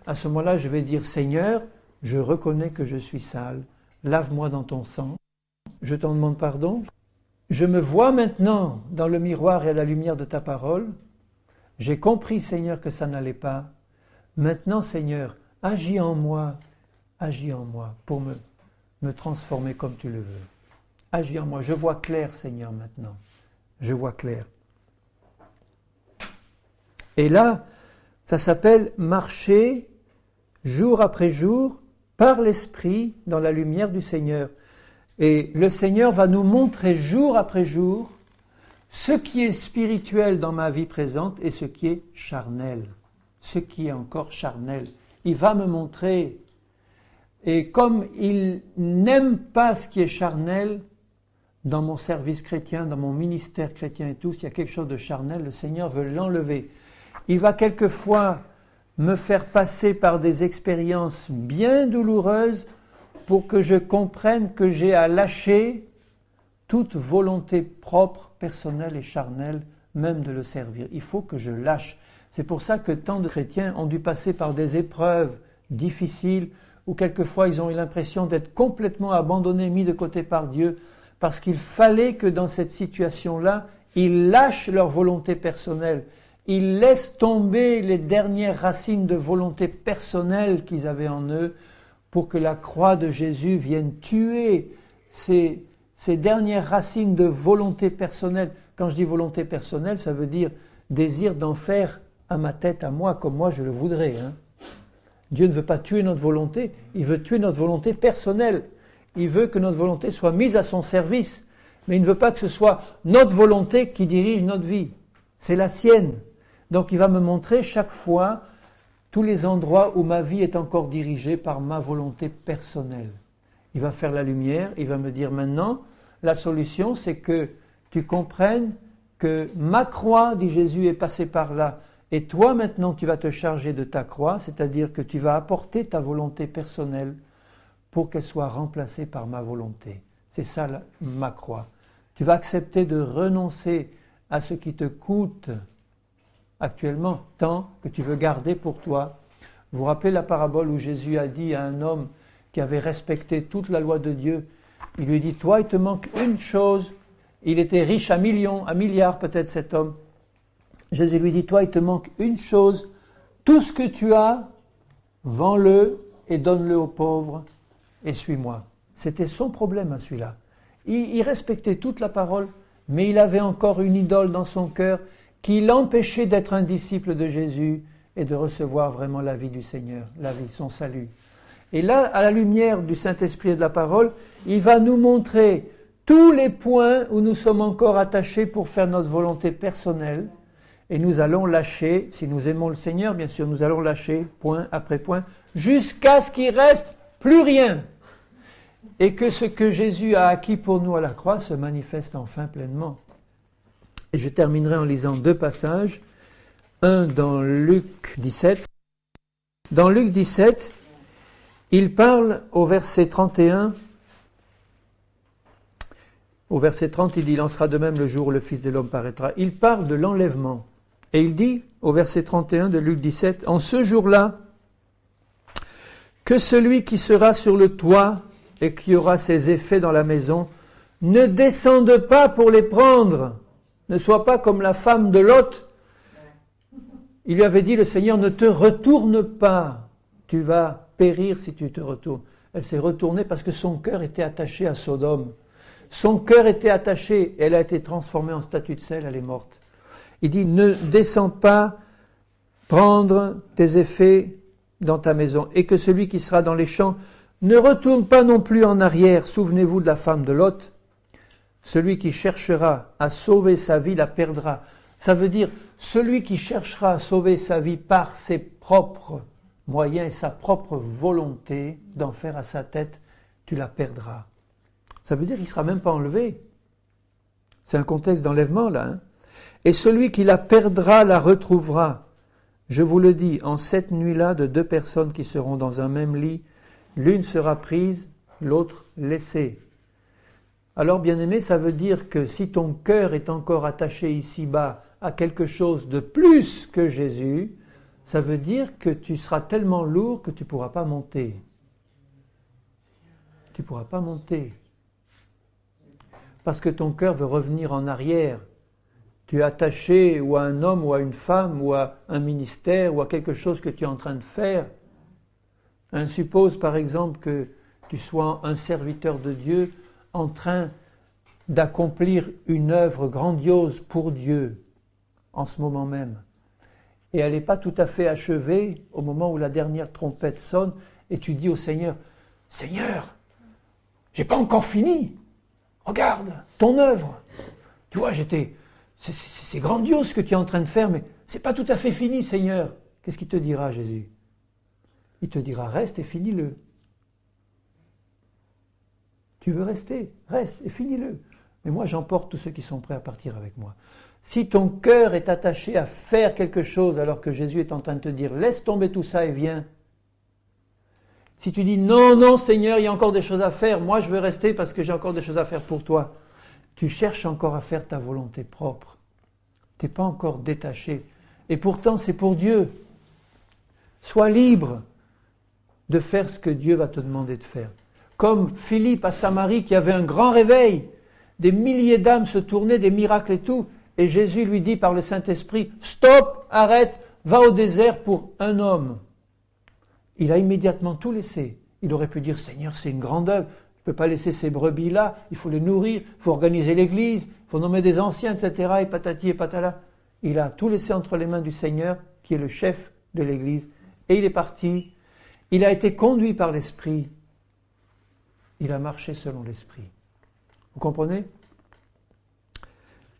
A: à ce moment-là, je vais dire, Seigneur, je reconnais que je suis sale, lave-moi dans ton sang, je t'en demande pardon. Je me vois maintenant dans le miroir et à la lumière de ta parole. J'ai compris, Seigneur, que ça n'allait pas. Maintenant, Seigneur, agis en moi pour me transformer comme tu le veux. Agis en moi. Je vois clair, Seigneur, maintenant. Je vois clair. Et là, ça s'appelle marcher jour après jour par l'Esprit dans la lumière du Seigneur. Et le Seigneur va nous montrer jour après jour ce qui est spirituel dans ma vie présente et ce qui est charnel. Ce qui est encore charnel. Il va me montrer. Et comme il n'aime pas ce qui est charnel, dans mon service chrétien, dans mon ministère chrétien et tout, s'il y a quelque chose de charnel, le Seigneur veut l'enlever. Il va quelquefois me faire passer par des expériences bien douloureuses pour que je comprenne que j'ai à lâcher toute volonté propre, personnelle et charnelle, même de le servir. Il faut que je lâche. C'est pour ça que tant de chrétiens ont dû passer par des épreuves difficiles où quelquefois ils ont eu l'impression d'être complètement abandonnés, mis de côté par Dieu, parce qu'il fallait que dans cette situation-là, ils lâchent leur volonté personnelle. Ils laissent tomber les dernières racines de volonté personnelle qu'ils avaient en eux pour que la croix de Jésus vienne tuer ces dernières racines de volonté personnelle. Quand je dis volonté personnelle, ça veut dire désir d'en faire à ma tête, à moi, comme moi je le voudrais. Hein. Dieu ne veut pas tuer notre volonté, il veut tuer notre volonté personnelle. Il veut que notre volonté soit mise à son service, mais il ne veut pas que ce soit notre volonté qui dirige notre vie. C'est la sienne. Donc il va me montrer chaque fois tous les endroits où ma vie est encore dirigée par ma volonté personnelle. Il va faire la lumière, il va me dire maintenant, la solution c'est que tu comprennes que ma croix, dit Jésus, est passée par là. Et toi maintenant tu vas te charger de ta croix, c'est-à-dire que tu vas apporter ta volonté personnelle pour qu'elle soit remplacée par ma volonté. C'est ça ma croix. Tu vas accepter de renoncer à ce qui te coûte actuellement tant que tu veux garder pour toi. Vous vous rappelez la parabole où Jésus a dit à un homme qui avait respecté toute la loi de Dieu, il lui dit, toi il te manque une chose. Il était riche à millions, à milliards peut-être cet homme. Jésus lui dit, toi il te manque une chose, tout ce que tu as, vends-le et donne-le aux pauvres et suis-moi. C'était son problème à celui-là. Il respectait toute la parole, mais il avait encore une idole dans son cœur qui l'empêchait d'être un disciple de Jésus et de recevoir vraiment la vie du Seigneur, la vie, son salut. Et là, à la lumière du Saint-Esprit et de la parole, il va nous montrer tous les points où nous sommes encore attachés pour faire notre volonté personnelle. Et nous allons lâcher, si nous aimons le Seigneur, bien sûr, nous allons lâcher, point après point, jusqu'à ce qu'il reste plus rien. Et que ce que Jésus a acquis pour nous à la croix se manifeste enfin pleinement. Et je terminerai en lisant 2 passages. Un dans Luc 17. Dans Luc 17, il parle au verset 31. Au verset 30, il dit « Il en sera de même le jour où le Fils de l'homme paraîtra ». Il parle de l'enlèvement. Et il dit, au verset 31 de Luc 17, « En ce jour-là, que celui qui sera sur le toit et qui aura ses effets dans la maison ne descende pas pour les prendre, ne soit pas comme la femme de Lot. » Il lui avait dit, le Seigneur, « Ne te retourne pas, tu vas périr si tu te retournes. » Elle s'est retournée parce que son cœur était attaché à Sodome. Son cœur était attaché, elle a été transformée en statue de sel, elle est morte. Il dit, ne descends pas prendre tes effets dans ta maison, et que celui qui sera dans les champs ne retourne pas non plus en arrière. Souvenez-vous de la femme de Lot. Celui qui cherchera à sauver sa vie la perdra. Ça veut dire, celui qui cherchera à sauver sa vie par ses propres moyens et sa propre volonté d'en faire à sa tête, tu la perdras. Ça veut dire qu'il ne sera même pas enlevé. C'est un contexte d'enlèvement là. Hein. Et celui qui la perdra la retrouvera. Je vous le dis, en cette nuit-là, de 2 personnes qui seront dans un même lit, l'une sera prise, l'autre laissée. Alors, bien-aimé, ça veut dire que si ton cœur est encore attaché ici-bas à quelque chose de plus que Jésus, ça veut dire que tu seras tellement lourd que tu ne pourras pas monter. Tu ne pourras pas monter. Parce que ton cœur veut revenir en arrière. Tu es attaché ou à un homme ou à une femme ou à un ministère ou à quelque chose que tu es en train de faire. Suppose par exemple que tu sois un serviteur de Dieu en train d'accomplir une œuvre grandiose pour Dieu en ce moment même. Et elle n'est pas tout à fait achevée au moment où la dernière trompette sonne et tu dis au Seigneur, « Seigneur, j'ai pas encore fini. Regarde, ton œuvre. Tu vois, c'est grandiose ce que tu es en train de faire, mais c'est pas tout à fait fini, Seigneur. » Qu'est-ce qu'il te dira, Jésus? Il te dira, reste et finis-le. Tu veux rester, reste et finis-le. Mais moi, j'emporte tous ceux qui sont prêts à partir avec moi. Si ton cœur est attaché à faire quelque chose alors que Jésus est en train de te dire, laisse tomber tout ça et viens. Si tu dis, non, non, Seigneur, il y a encore des choses à faire, moi je veux rester parce que j'ai encore des choses à faire pour toi. Tu cherches encore à faire ta volonté propre. Tu n'es pas encore détaché. Et pourtant, c'est pour Dieu. Sois libre de faire ce que Dieu va te demander de faire. Comme Philippe à Samarie qui avait un grand réveil, des milliers d'âmes se tournaient, des miracles et tout, et Jésus lui dit par le Saint-Esprit, stop, arrête, va au désert pour un homme. Il a immédiatement tout laissé. Il aurait pu dire, Seigneur, c'est une grande œuvre, je ne peux pas laisser ces brebis là, il faut les nourrir, il faut organiser l'église, il faut nommer des anciens, etc., et patati et patala. Il a tout laissé entre les mains du Seigneur, qui est le chef de l'église, et il est parti. Il a été conduit par l'Esprit. Il a marché selon l'Esprit. Vous comprenez?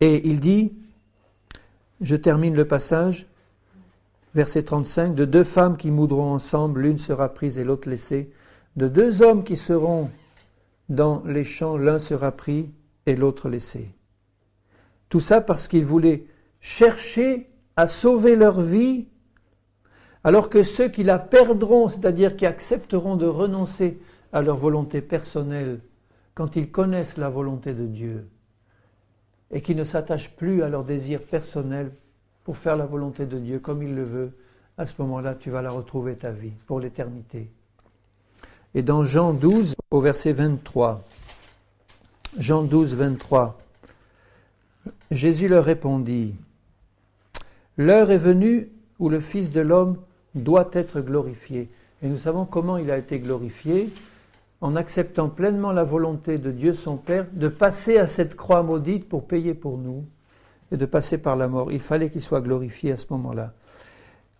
A: Et il dit, je termine le passage, verset 35, de 2 femmes qui moudront ensemble, l'une sera prise et l'autre laissée. De 2 hommes qui seront dans les champs, l'un sera pris et l'autre laissé. Tout ça parce qu'ils voulaient chercher à sauver leur vie, alors que ceux qui la perdront, c'est-à-dire qui accepteront de renoncer à leur volonté personnelle, quand ils connaissent la volonté de Dieu, et qui ne s'attachent plus à leur désir personnel pour faire la volonté de Dieu comme il le veut, à ce moment-là, tu vas la retrouver ta vie pour l'éternité. Et dans Jean 12, au verset 23, Jean 12, 23, Jésus leur répondit, « L'heure est venue où le Fils de l'homme doit être glorifié. » Et nous savons comment il a été glorifié, en acceptant pleinement la volonté de Dieu son Père, de passer à cette croix maudite pour payer pour nous et de passer par la mort. Il fallait qu'il soit glorifié à ce moment-là.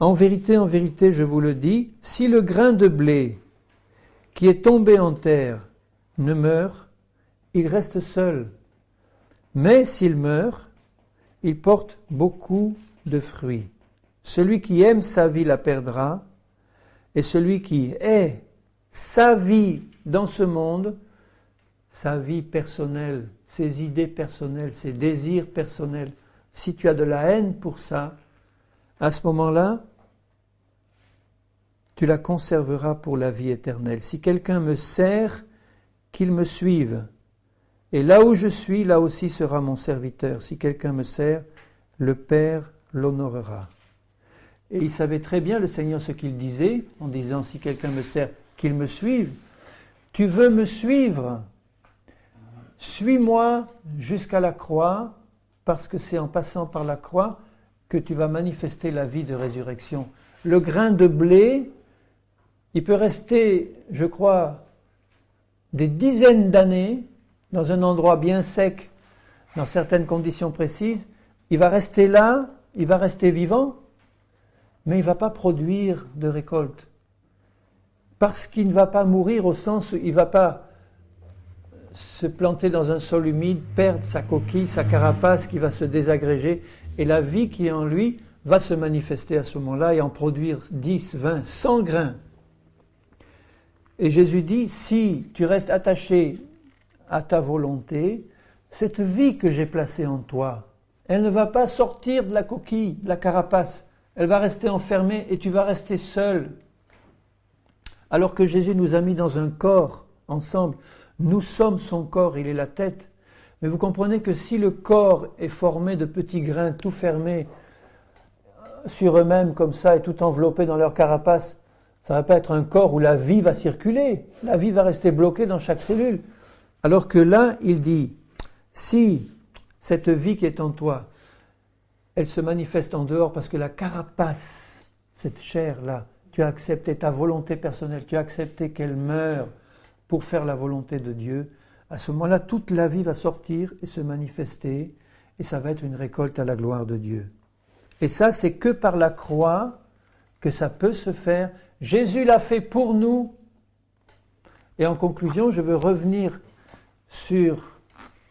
A: En vérité, je vous le dis, si le grain de blé qui est tombé en terre ne meurt, il reste seul. Mais s'il meurt, il porte beaucoup de fruits. Celui qui aime sa vie la perdra, et celui qui est sa vie dans ce monde, sa vie personnelle, ses idées personnelles, ses désirs personnels, si tu as de la haine pour ça, à ce moment-là, tu la conserveras pour la vie éternelle. Si quelqu'un me sert, qu'il me suive. Et là où je suis, là aussi sera mon serviteur. Si quelqu'un me sert, le Père l'honorera. Et il savait très bien, le Seigneur, ce qu'il disait, en disant, si quelqu'un me sert, qu'il me suive. Tu veux me suivre? Suis-moi jusqu'à la croix, parce que c'est en passant par la croix que tu vas manifester la vie de résurrection. Le grain de blé, il peut rester, je crois, des dizaines d'années dans un endroit bien sec, dans certaines conditions précises. Il va rester là, il va rester vivant, mais il ne va pas produire de récolte. Parce qu'il ne va pas mourir au sens où il ne va pas se planter dans un sol humide, perdre sa coquille, sa carapace qui va se désagréger, et la vie qui est en lui va se manifester à ce moment-là et en produire 10, 20, 100 grains. Et Jésus dit, si tu restes attaché à ta volonté, cette vie que j'ai placée en toi, elle ne va pas sortir de la coquille, de la carapace, elle va rester enfermée et tu vas rester seul. Alors que Jésus nous a mis dans un corps ensemble, nous sommes son corps, il est la tête. Mais vous comprenez que si le corps est formé de petits grains tout fermés sur eux-mêmes comme ça et tout enveloppés dans leur carapace, ça ne va pas être un corps où la vie va circuler. La vie va rester bloquée dans chaque cellule. Alors que là, il dit, si cette vie qui est en toi, elle se manifeste en dehors parce que la carapace, cette chair-là, tu as accepté ta volonté personnelle, tu as accepté qu'elle meure pour faire la volonté de Dieu, à ce moment-là, toute la vie va sortir et se manifester, et ça va être une récolte à la gloire de Dieu. Et ça, c'est que par la croix que ça peut se faire. Jésus l'a fait pour nous. Et en conclusion, je veux revenir sur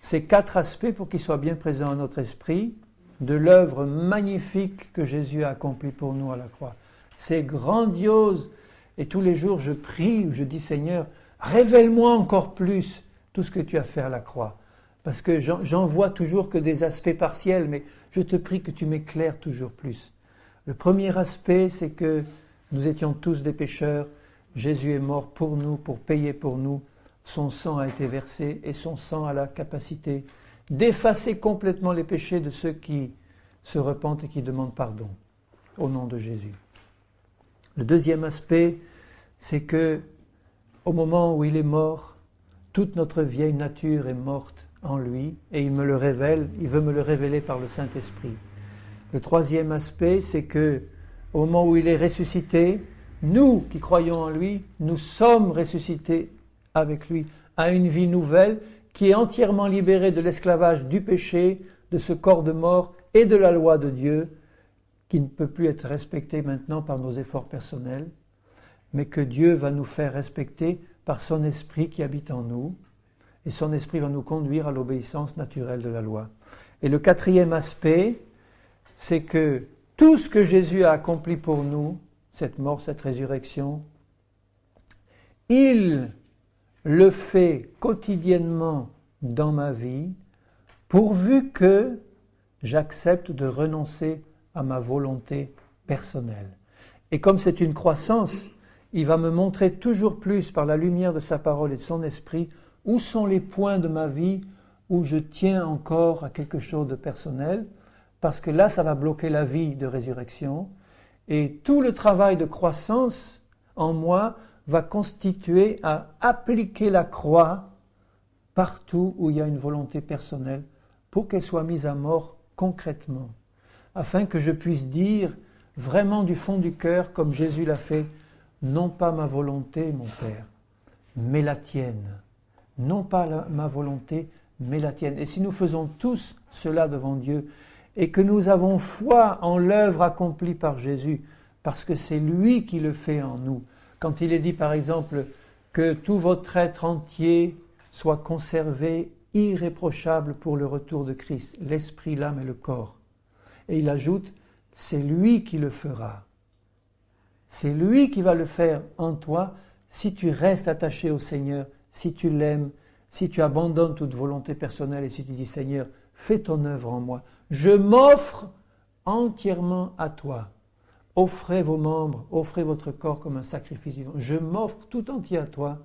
A: ces 4 aspects pour qu'ils soient bien présents à notre esprit, de l'œuvre magnifique que Jésus a accomplie pour nous à la croix. C'est grandiose. Et tous les jours, je prie, je dis, Seigneur, révèle-moi encore plus tout ce que tu as fait à la croix. Parce que j'en vois toujours que des aspects partiels, mais je te prie que tu m'éclaires toujours plus. Le premier aspect, c'est que nous étions tous des pécheurs. Jésus est mort pour nous, pour payer pour nous. Son sang a été versé et son sang a la capacité d'effacer complètement les péchés de ceux qui se repentent et qui demandent pardon au nom de Jésus. Le deuxième aspect, c'est que au moment où il est mort, toute notre vieille nature est morte en lui et il me le révèle, il veut me le révéler par le Saint-Esprit. Le troisième aspect, c'est que au moment où il est ressuscité, nous qui croyons en lui, nous sommes ressuscités avec lui à une vie nouvelle qui est entièrement libérée de l'esclavage du péché, de ce corps de mort et de la loi de Dieu qui ne peut plus être respectée maintenant par nos efforts personnels, mais que Dieu va nous faire respecter par son esprit qui habite en nous, et son esprit va nous conduire à l'obéissance naturelle de la loi. Et le quatrième aspect, c'est que tout ce que Jésus a accompli pour nous, cette mort, cette résurrection, il le fait quotidiennement dans ma vie, pourvu que j'accepte de renoncer à ma volonté personnelle. Et comme c'est une croissance, il va me montrer toujours plus par la lumière de sa parole et de son esprit où sont les points de ma vie où je tiens encore à quelque chose de personnel, parce que là, ça va bloquer la vie de résurrection. Et tout le travail de croissance en moi va constituer à appliquer la croix partout où il y a une volonté personnelle pour qu'elle soit mise à mort concrètement, afin que je puisse dire vraiment du fond du cœur, comme Jésus l'a fait, non pas ma volonté, mon Père, mais la tienne. Non pas ma volonté, mais la tienne. Et si nous faisons tous cela devant Dieu, et que nous avons foi en l'œuvre accomplie par Jésus, parce que c'est lui qui le fait en nous. Quand il est dit par exemple que tout votre être entier soit conservé irréprochable pour le retour de Christ, l'esprit, l'âme et le corps. Et il ajoute, c'est lui qui le fera. C'est lui qui va le faire en toi si tu restes attaché au Seigneur, si tu l'aimes, si tu abandonnes toute volonté personnelle et si tu dis Seigneur, fais ton œuvre en moi. Je m'offre entièrement à toi. Offrez vos membres, offrez votre corps comme un sacrifice vivant. Je m'offre tout entier à toi.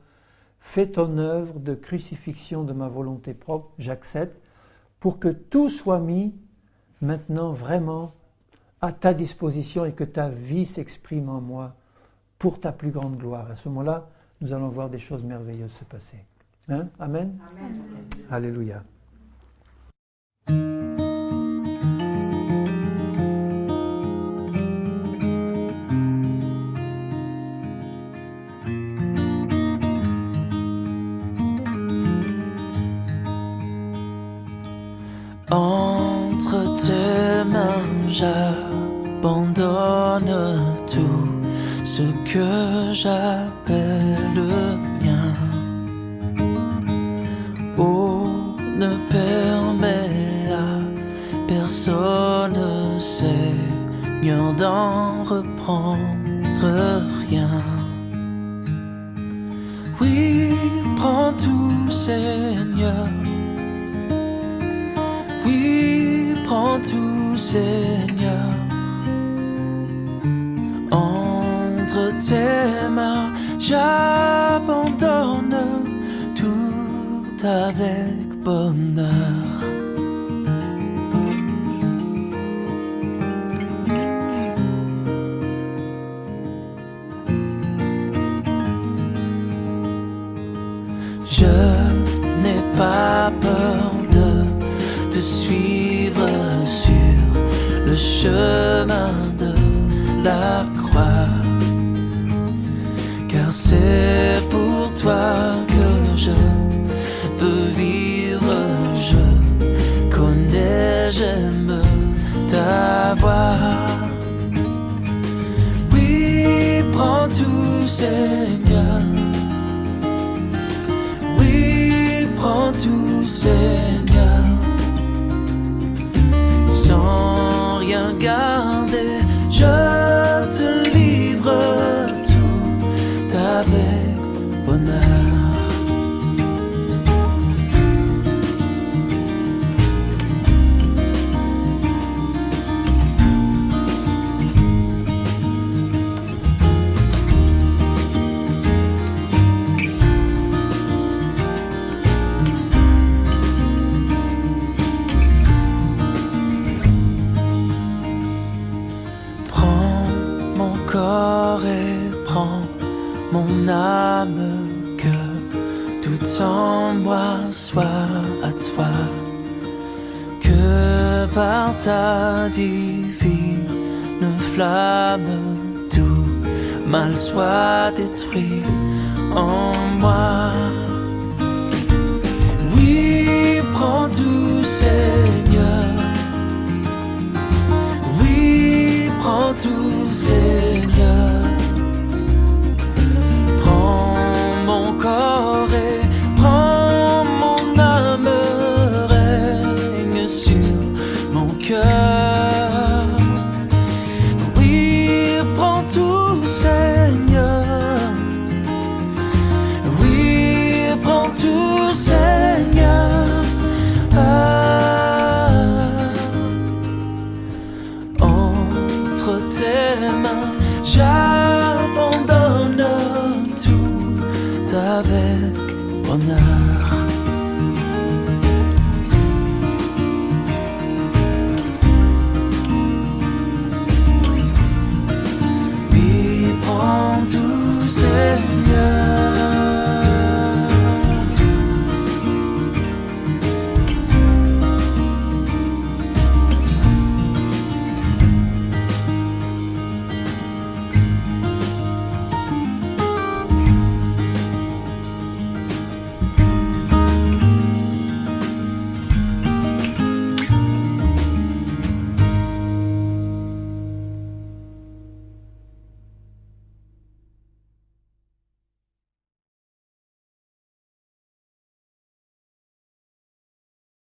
A: Fais ton œuvre de crucifixion de ma volonté propre, j'accepte, pour que tout soit mis maintenant vraiment à ta disposition et que ta vie s'exprime en moi pour ta plus grande gloire. À ce moment-là, nous allons voir des choses merveilleuses se passer. Hein? Amen? Amen. Alléluia.
B: Entre tes mains, j'abandonne tout ce que j'appelle mien. Oh, ne permets à personne, Seigneur, d'en reprendre rien. Oui, prends tout, Seigneur. Oui, prends tout, Seigneur. Entre tes mains, j'abandonne tout avec bonheur. Je n'ai pas peur de te suivre sur le chemin de la croix, car c'est pour toi que je veux vivre. Je connais, j'aime ta voix. Oui, prends tout, Seigneur. Oui, prends tout, Seigneur. Sans rien garder, je te livre tout avec bonheur. Corps et prends mon âme, que tout en moi soit à toi, que par ta divine flamme tout mal soit détruit en moi. Oui, prends tout, Seigneur. Oui, prends tout, Seigneur. Prends mon corps et prends mon âme, règne sur mon cœur. Oui, prends tout, Seigneur. Oui, prends tout, Seigneur. Entre tes mains, j'abandonne tout avec bonheur.